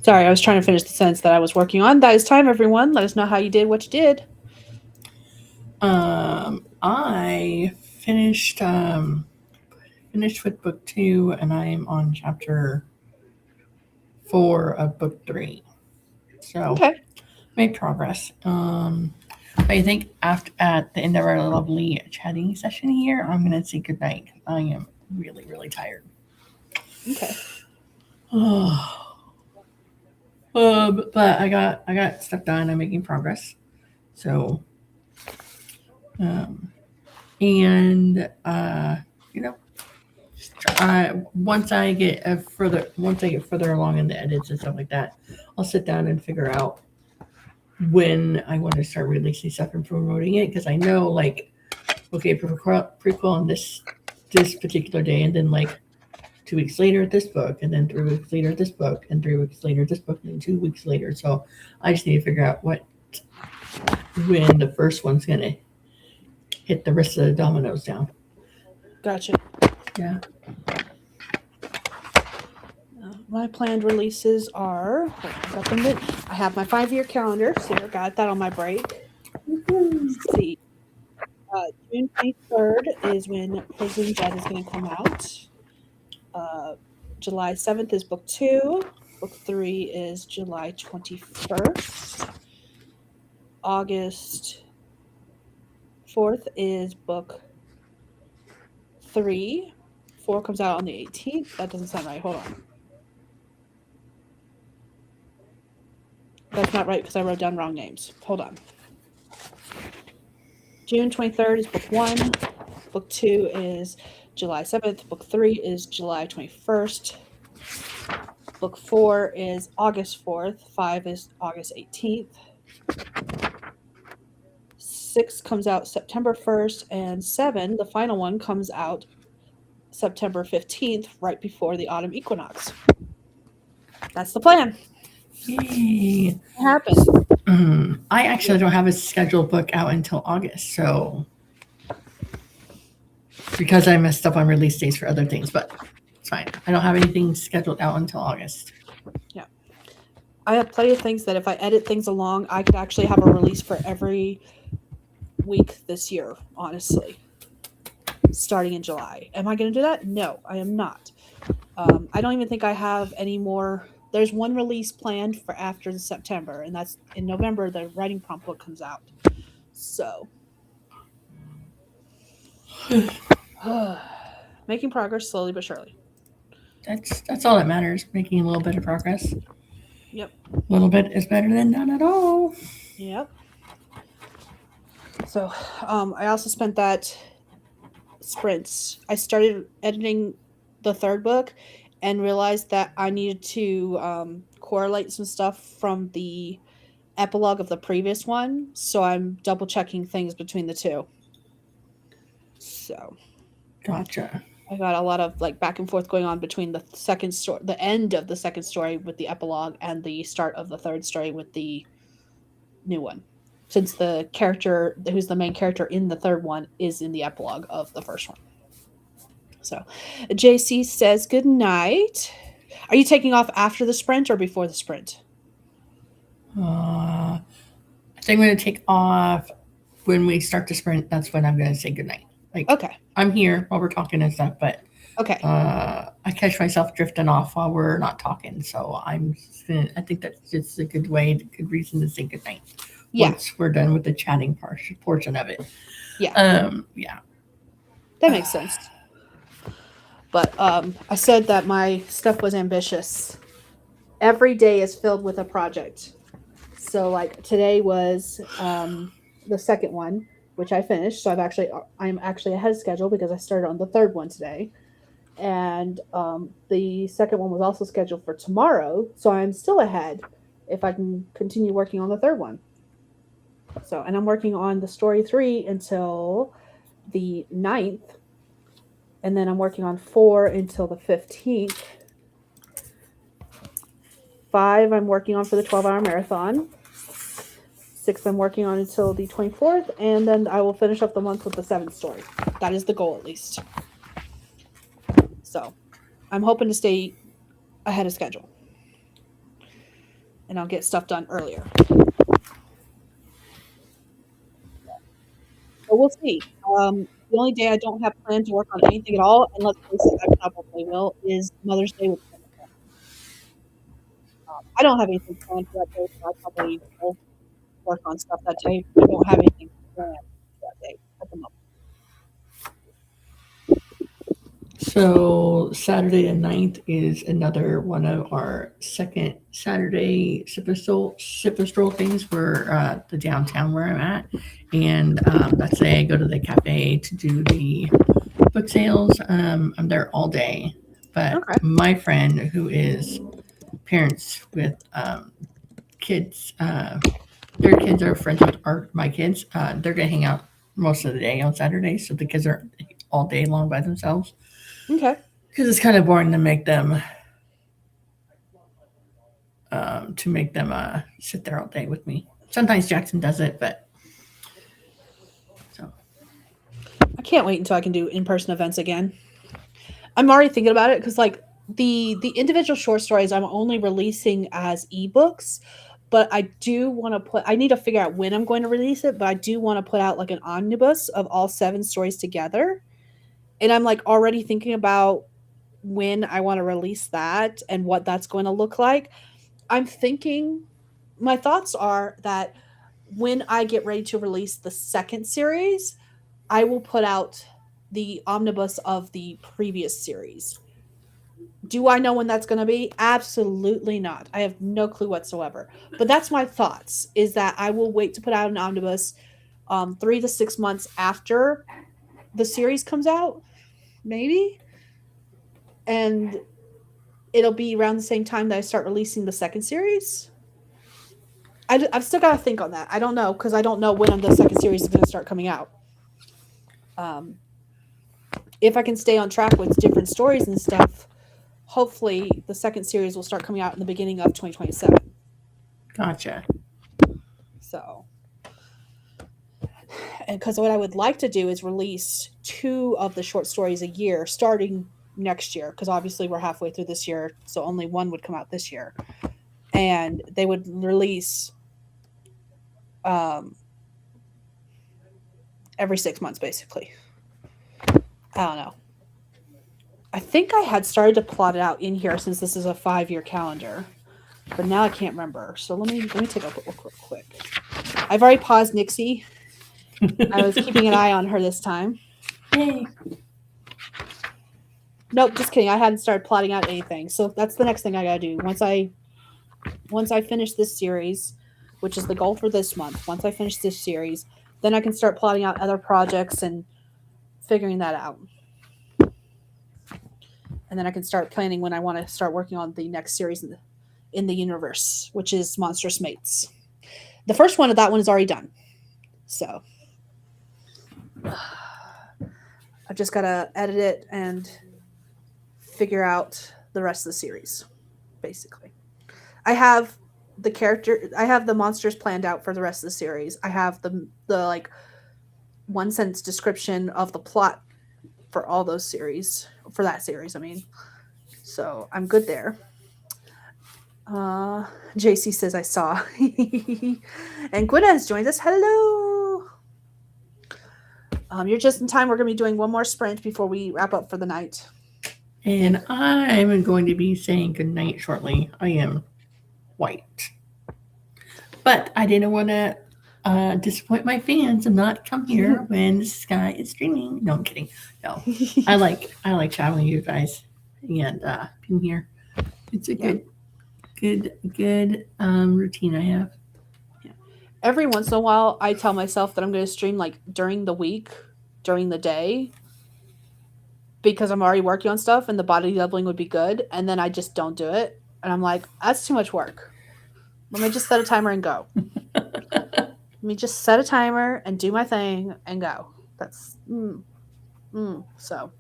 Sorry, I was trying to finish the sentence that I was working on. That is time, everyone. Let us know how you did what you did. I finished with book 2, and I am on chapter 4 of book 3. So Okay. made progress. I think after at the end of our lovely chatting session here, I'm gonna say goodnight. I am really, really tired. Okay. But I got stuff done. I'm making progress. So, and you know, once I get further along in the edits and stuff like that, I'll sit down and figure out when I want to start releasing stuff and promoting it, because I know, like, okay, prequel on this particular day, and then like 2 weeks later this book, and then 3 weeks later this book, and 3 weeks later this book, and then 2 weeks later. So I just need to figure out when the first one's gonna hit the rest of the dominoes down. Gotcha. Yeah. My planned releases are. I have my 5-year calendar, so I got that on my break. Let's see. June 23rd is when Prison Jet is going to come out. July 7th is book 2. Book 3 is July 21st. August 4th is book 3. 4 comes out on the 18th. That doesn't sound right. Hold on. That's not right because I wrote down wrong names. Hold on. June 23rd is book 1. Book 2 is July 7th. Book 3 is July 21st. Book 4 is August 4th. 5 is August 18th. 6 comes out September 1st. And 7, the final one, comes out September 15th, right before the autumn equinox. That's the plan. Yay. It happened. I actually don't have a scheduled book out until August, so because I messed up on release dates for other things, but it's fine. I don't have anything scheduled out until August. Yeah. I have plenty of things that if I edit things along, I could actually have a release for every week this year, honestly, starting in July. Am I going to do that? No, I am not. I don't even think I have any more. There's one release planned for after the September, and that's in November. The writing prompt book comes out. So, making progress slowly but surely. That's all that matters. Making a little bit of progress. Yep. A little bit is better than none at all. Yep. So, I also spent that sprint. I started editing the 3rd book and realized that I needed to correlate some stuff from the epilogue of the previous one. So I'm double checking things between the 2. So Gotcha. I got a lot of like back and forth going on between the second story, the end of the 2nd story with the epilogue, and the start of the 3rd story with the new one. Since the character who's the main character in the 3rd one is in the epilogue of the 1st one. So, JC says good night. Are you taking off after the sprint or before the sprint? I think I'm going to take off when we start the sprint. That's when I'm going to say goodnight. Like, okay, I'm here while we're talking and stuff, but okay. I catch myself drifting off while we're not talking. So I think that's just a good reason to say goodnight. Yeah. Once we're done with the chatting portion of it. Yeah. Yeah. That makes sense. But I said that my stuff was ambitious. Every day is filled with a project. So like today was the 2nd one, which I finished. So I'm actually ahead of schedule because I started on the 3rd one today. And the 2nd one was also scheduled for tomorrow. So I'm still ahead if I can continue working on the 3rd one. So, and I'm working on the story 3 until the 9th. And then I'm working on 4 until the 15th. 5 I'm working on for the 12-hour marathon. 6 I'm working on until the 24th. And then I will finish up the month with the 7th story. That is the goal, at least. So I'm hoping to stay ahead of schedule. and I'll get stuff done earlier. But we'll see. The only day I don't have planned to work on anything at all, and let's face it, I probably will, is Mother's Day with Jennifer. I don't have anything planned for that day, so I probably will work on stuff that day. I don't have anything planned for that day at the moment. So Saturday the 9th is another one of our second Saturday sip and stroll things for the downtown where I'm at. And that's the day I go to the cafe to do the book sales. I'm there all day. But Okay. my friend who is parents with kids, their kids are friends with my kids. They're going to hang out most of the day on Saturday. So the kids are all day long by themselves. Okay. Because it's kind of boring to make them sit there all day with me. Sometimes Jackson does it, but so I can't wait until I can do in-person events again. I'm already thinking about it because like the individual short stories I'm only releasing as ebooks, but I do want to I need to figure out when I'm going to release it, but I do want to put out like an omnibus of all 7 stories together. And I'm like already thinking about when I want to release that and what that's going to look like. I'm thinking my thoughts are that when I get ready to release the second series, I will put out the omnibus of the previous series. Do I know when that's going to be? Absolutely not. I have no clue whatsoever. But that's my thoughts, is that I will wait to put out an omnibus 3 to 6 months after the series comes out, maybe. And it'll be around the same time that I start releasing the second series. I've still got to think on that. I don't know, because I don't know when the second series is going to start coming out. If I can stay on track with different stories and stuff, hopefully the second series will start coming out in the beginning of 2027. gotcha. So, and because what I would like to do is release 2 of the short stories a year starting next year, because obviously we're halfway through this year, so only one would come out this year. And they would release every 6 months, basically. I don't know. I think I had started to plot it out in here since this is a 5-year calendar, but now I can't remember. So let me take a look real quick. I've already paused Nixie. I was keeping an eye on her this time. Yay. Nope, just kidding. I hadn't started plotting out anything. So that's the next thing I gotta do. Once I finish this series, which is the goal for this month, once I finish this series, then I can start plotting out other projects and figuring that out. And then I can start planning when I want to start working on the next series in the universe, which is Monstrous Mates. The first one of that one is already done. So I've just got to edit it and figure out the rest of the series, basically. I have the monsters planned out for the rest of the series. I have the like 1 sentence description of the plot for all those series, for that series, I mean. So I'm good there. JC says I saw. And Gwyneth has joined us. Hello. You're just in time. We're going to be doing one more sprint before we wrap up for the night. And I'm going to be saying goodnight shortly. I am white. But I didn't want to disappoint my fans and not come here when Skye is streaming. No, I'm kidding. No, I like chatting with you guys and being here. It's a good routine I have. Yeah. Every once in a while, I tell myself that I'm going to stream like during the week, during the day, because I'm already working on stuff and the body doubling would be good, and then I just don't do it, and I'm like, that's too much work. Let me just set a timer and go. Let me just set a timer and do my thing and go. That's so.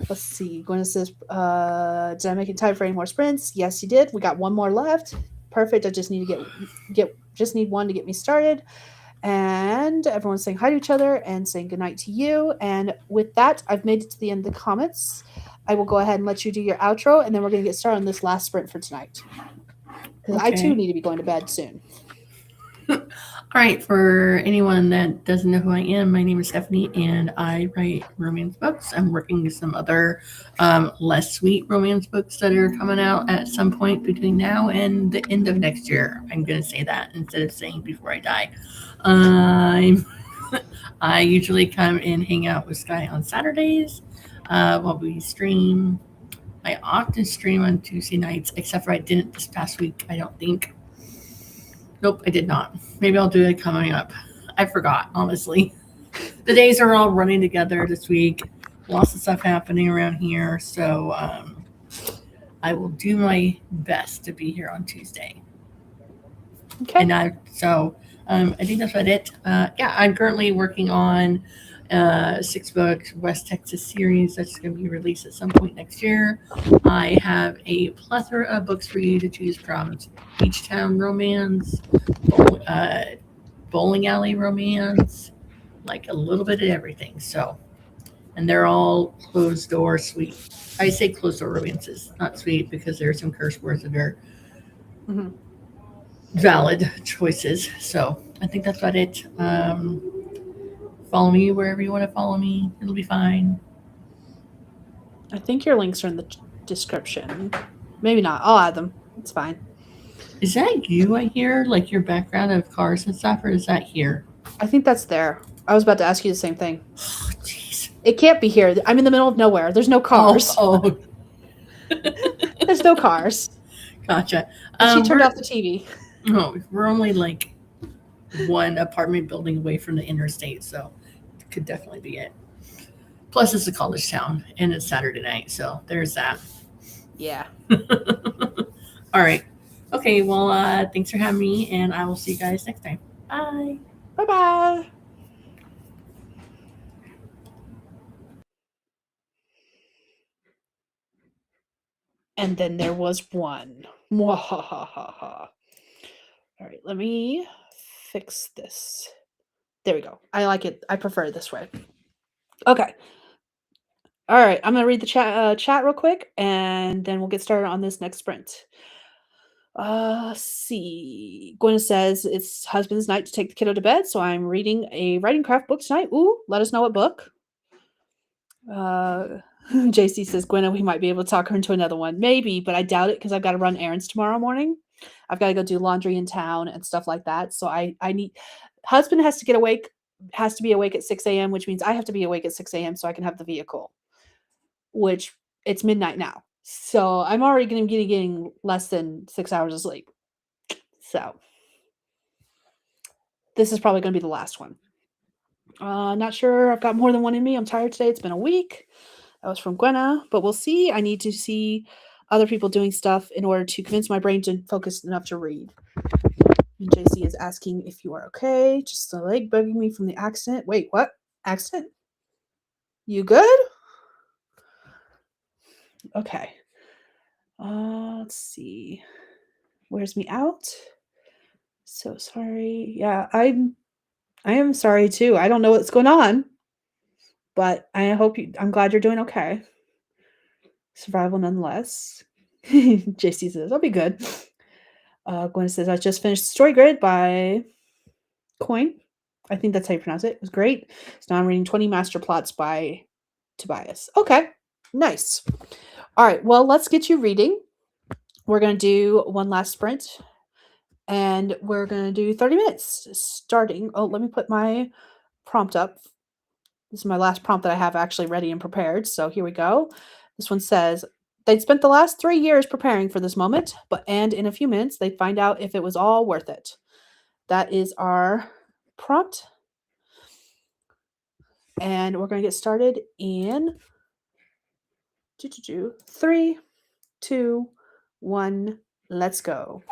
Let's see. Gwen says, did I make it time for any more sprints? Yes, you did. We got one more left. Perfect. I just need to just need one to get me started. And everyone's saying hi to each other and saying goodnight to you. And with that, I've made it to the end of the comments. I will go ahead and let you do your outro, and then we're going to get started on this last sprint for tonight. Because I too Okay. need to be going to bed soon. All right, for anyone that doesn't know who I am, my name is Stephanie, and I write romance books. I'm working with some other less sweet romance books that are coming out at some point between now and the end of next year. I'm going to say that instead of saying before I die. I usually come and hang out with Skye on Saturdays while we stream. I often stream on Tuesday nights, except for I didn't this past week, I don't think. Nope, I did not. Maybe I'll do it coming up. I forgot, honestly. The days are all running together this week. Lots of stuff happening around here. So I will do my best to be here on Tuesday. Okay. And I think that's about it. Yeah, I'm currently working on 6 book West Texas series that's going to be released at some point next year. I have a plethora of books for you to choose from: Beach Town romance, bowling alley romance, like a little bit of everything. So, and they're all closed door sweet. I say closed door romances, not sweet, because there are some curse words that are Mhm. valid choices. So I think that's about it. Follow me wherever you want to follow me. It'll be fine. I think your links are in the description. Maybe not. I'll add them. It's fine. Is that you I hear? Like your background of cars and stuff, or is that here? I think that's there. I was about to ask you the same thing. Oh, jeez. It can't be here. I'm in the middle of nowhere. There's no cars. Oh, There's no cars. gotcha. And she turned We're off the TV. we're only like one apartment building away from the interstate, so it could definitely be it. Plus, it's a college town, and it's Saturday night, so there's that. Yeah. All right. Okay. Well, thanks for having me, and I will see you guys next time. Bye. Bye bye. And then there was one. Mwahahaha. All right, let me fix this. There we go. I like it. I prefer it this way. Okay. All right. I'm gonna read the chat real quick, and then we'll get started on this next sprint. See. Gwen says it's husband's night to take the kiddo to bed, so I'm reading a writing craft book tonight. Ooh, let us know what book. JC says, Gwen, we might be able to talk her into another one. Maybe, but I doubt it because I've got to run errands tomorrow morning. I've got to go do laundry in town and stuff like that. So I need husband has to get awake, has to be awake at 6 a.m., which means I have to be awake at 6 a.m. so I can have the vehicle, which it's midnight now. So I'm already going to be getting less than 6 hours of sleep. So this is probably going to be the last one. Not sure. I've got more than one in me. I'm tired today. It's been a week. That was from Gwenna, but we'll see. I need to see other people doing stuff in order to convince my brain to focus enough to read. And JC is asking if you are okay. Just a leg bugging me from the accident. Wait, what? Accident? You good? Okay. Let's see. Wears me out. So sorry. Yeah, I am sorry too. I don't know what's going on, but I'm glad you're doing okay. Survival nonetheless. JC says, I'll be good. Gwen says, I just finished Story Grid by Coin. I think that's how you pronounce it. It was great. So now I'm reading 20 Master Plots by Tobias. Okay, nice. All right, well, let's get you reading. We're going to do one last sprint, and we're going to do 30 minutes starting. Oh, let me put my prompt up. This is my last prompt that I have actually ready and prepared. So here we go. This one says, they'd spent the last 3 years preparing for this moment, and in a few minutes, they'd find out if it was all worth it. That is our prompt. And we're going to get started in 3, 2, 1. Let's go.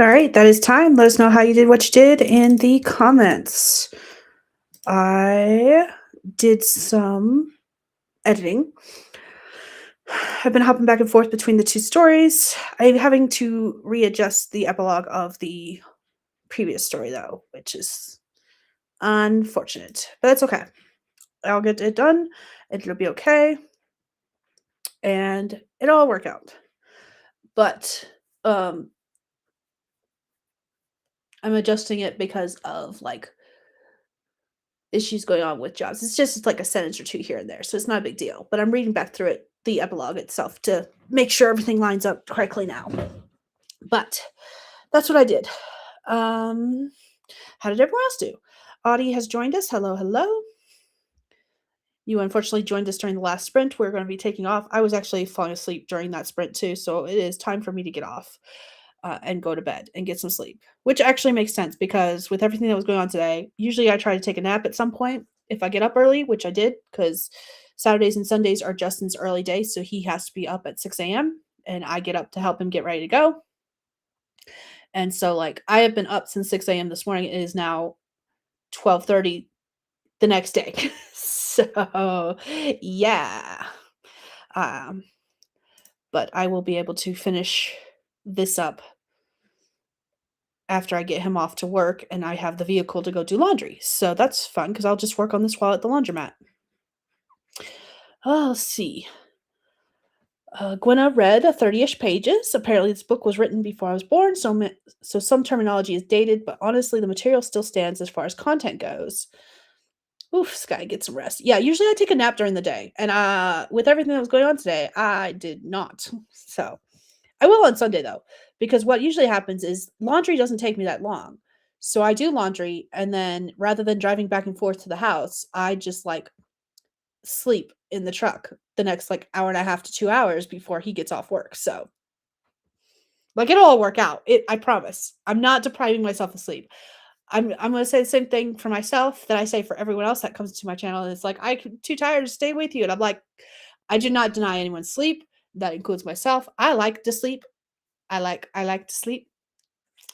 All right, that is time. Let us know how you did what you did in the comments. I did some editing. I've been hopping back and forth between the two stories. I'm having to readjust the epilogue of the previous story, though, which is unfortunate. But that's okay. I'll get it done. It'll be okay. And it'll all work out. But I'm adjusting it because of like issues going on with jobs. It's just like a sentence or two here and there, so it's not a big deal. But I'm reading back through it, the epilogue itself, to make sure everything lines up correctly now. But that's what I did. How did everyone else do? Audie has joined us. Hello, hello. You unfortunately joined us during the last sprint. We're going to be taking off. I was actually falling asleep during that sprint too, so it is time for me to get off and go to bed and get some sleep, which actually makes sense because with everything that was going on today, usually I try to take a nap at some point if I get up early, which I did because Saturdays and Sundays are Justin's early days, so he has to be up at 6 a.m. and I get up to help him get ready to go. And so like I have been up since 6 a.m. this morning. It is now 12:30 the next day. So yeah. But I will be able to finish this up after I get him off to work and I have the vehicle to go do laundry. So that's fun because I'll just work on this while at the laundromat. Oh, let's see. Gwenna read 30-ish pages. Apparently this book was written before I was born, so some terminology is dated, but honestly the material still stands as far as content goes. Oof, Skye, get some rest. Yeah, usually I take a nap during the day, and with everything that was going on today, I did not. So I will on Sunday, though, because what usually happens is laundry doesn't take me that long. So I do laundry, and then rather than driving back and forth to the house, I just like sleep in the truck the next like hour and a half to 2 hours before he gets off work. So like it'll all work out. I promise. I'm not depriving myself of sleep. I'm going to say the same thing for myself that I say for everyone else that comes to my channel. It's like, I'm too tired to stay with you. And I'm like, I do not deny anyone's sleep. That includes myself. I like to sleep. I like to sleep.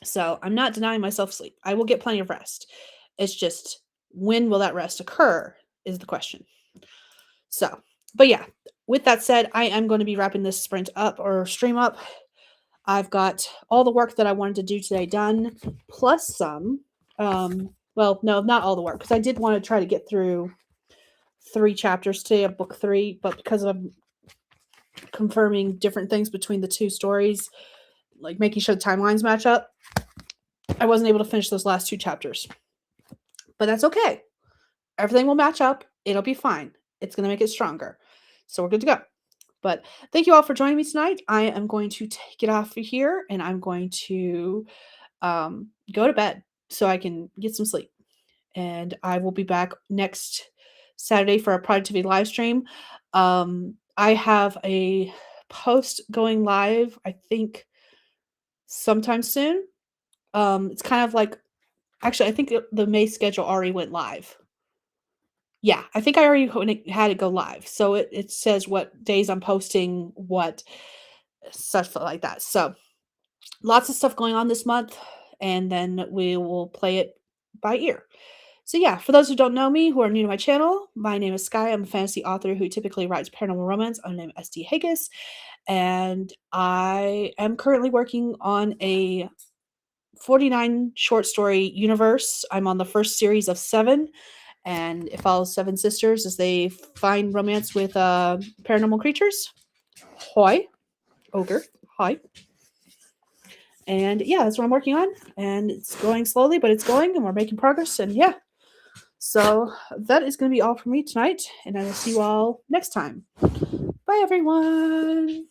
So I'm not denying myself sleep. I will get plenty of rest. It's just, when will that rest occur is the question. So, but yeah, with that said, I am going to be wrapping this sprint up or stream up. I've got all the work that I wanted to do today done, plus some. Well, no, not all the work, because I did want to try to get through 3 chapters today of book 3, but because I'm confirming different things between the 2 stories, like making sure the timelines match up, I wasn't able to finish those last 2 chapters. But that's okay. Everything will match up. It'll be fine. It's going to make it stronger. So we're good to go. But thank you all for joining me tonight. I am going to take it off here, and I'm going to go to bed so I can get some sleep. And I will be back next Saturday for a productivity live stream. I have a post going live, I think, sometime soon. It's kind of like, actually, I think the May schedule already went live. Yeah, I think I already had it go live. So it says what days I'm posting, what stuff like that. So lots of stuff going on this month, and then we will play it by ear. So yeah, for those who don't know me, who are new to my channel, my name is Skye. I'm a fantasy author who typically writes paranormal romance under the name SD Hegyes, and I am currently working on a 49 short story universe. I'm on the first series of 7, and it follows 7 sisters as they find romance with paranormal creatures. Hoi, ogre, hi. And yeah, that's what I'm working on, and it's going slowly, but it's going, and we're making progress, and yeah. So that is going to be all for me tonight, and I will see you all next time. Bye, everyone.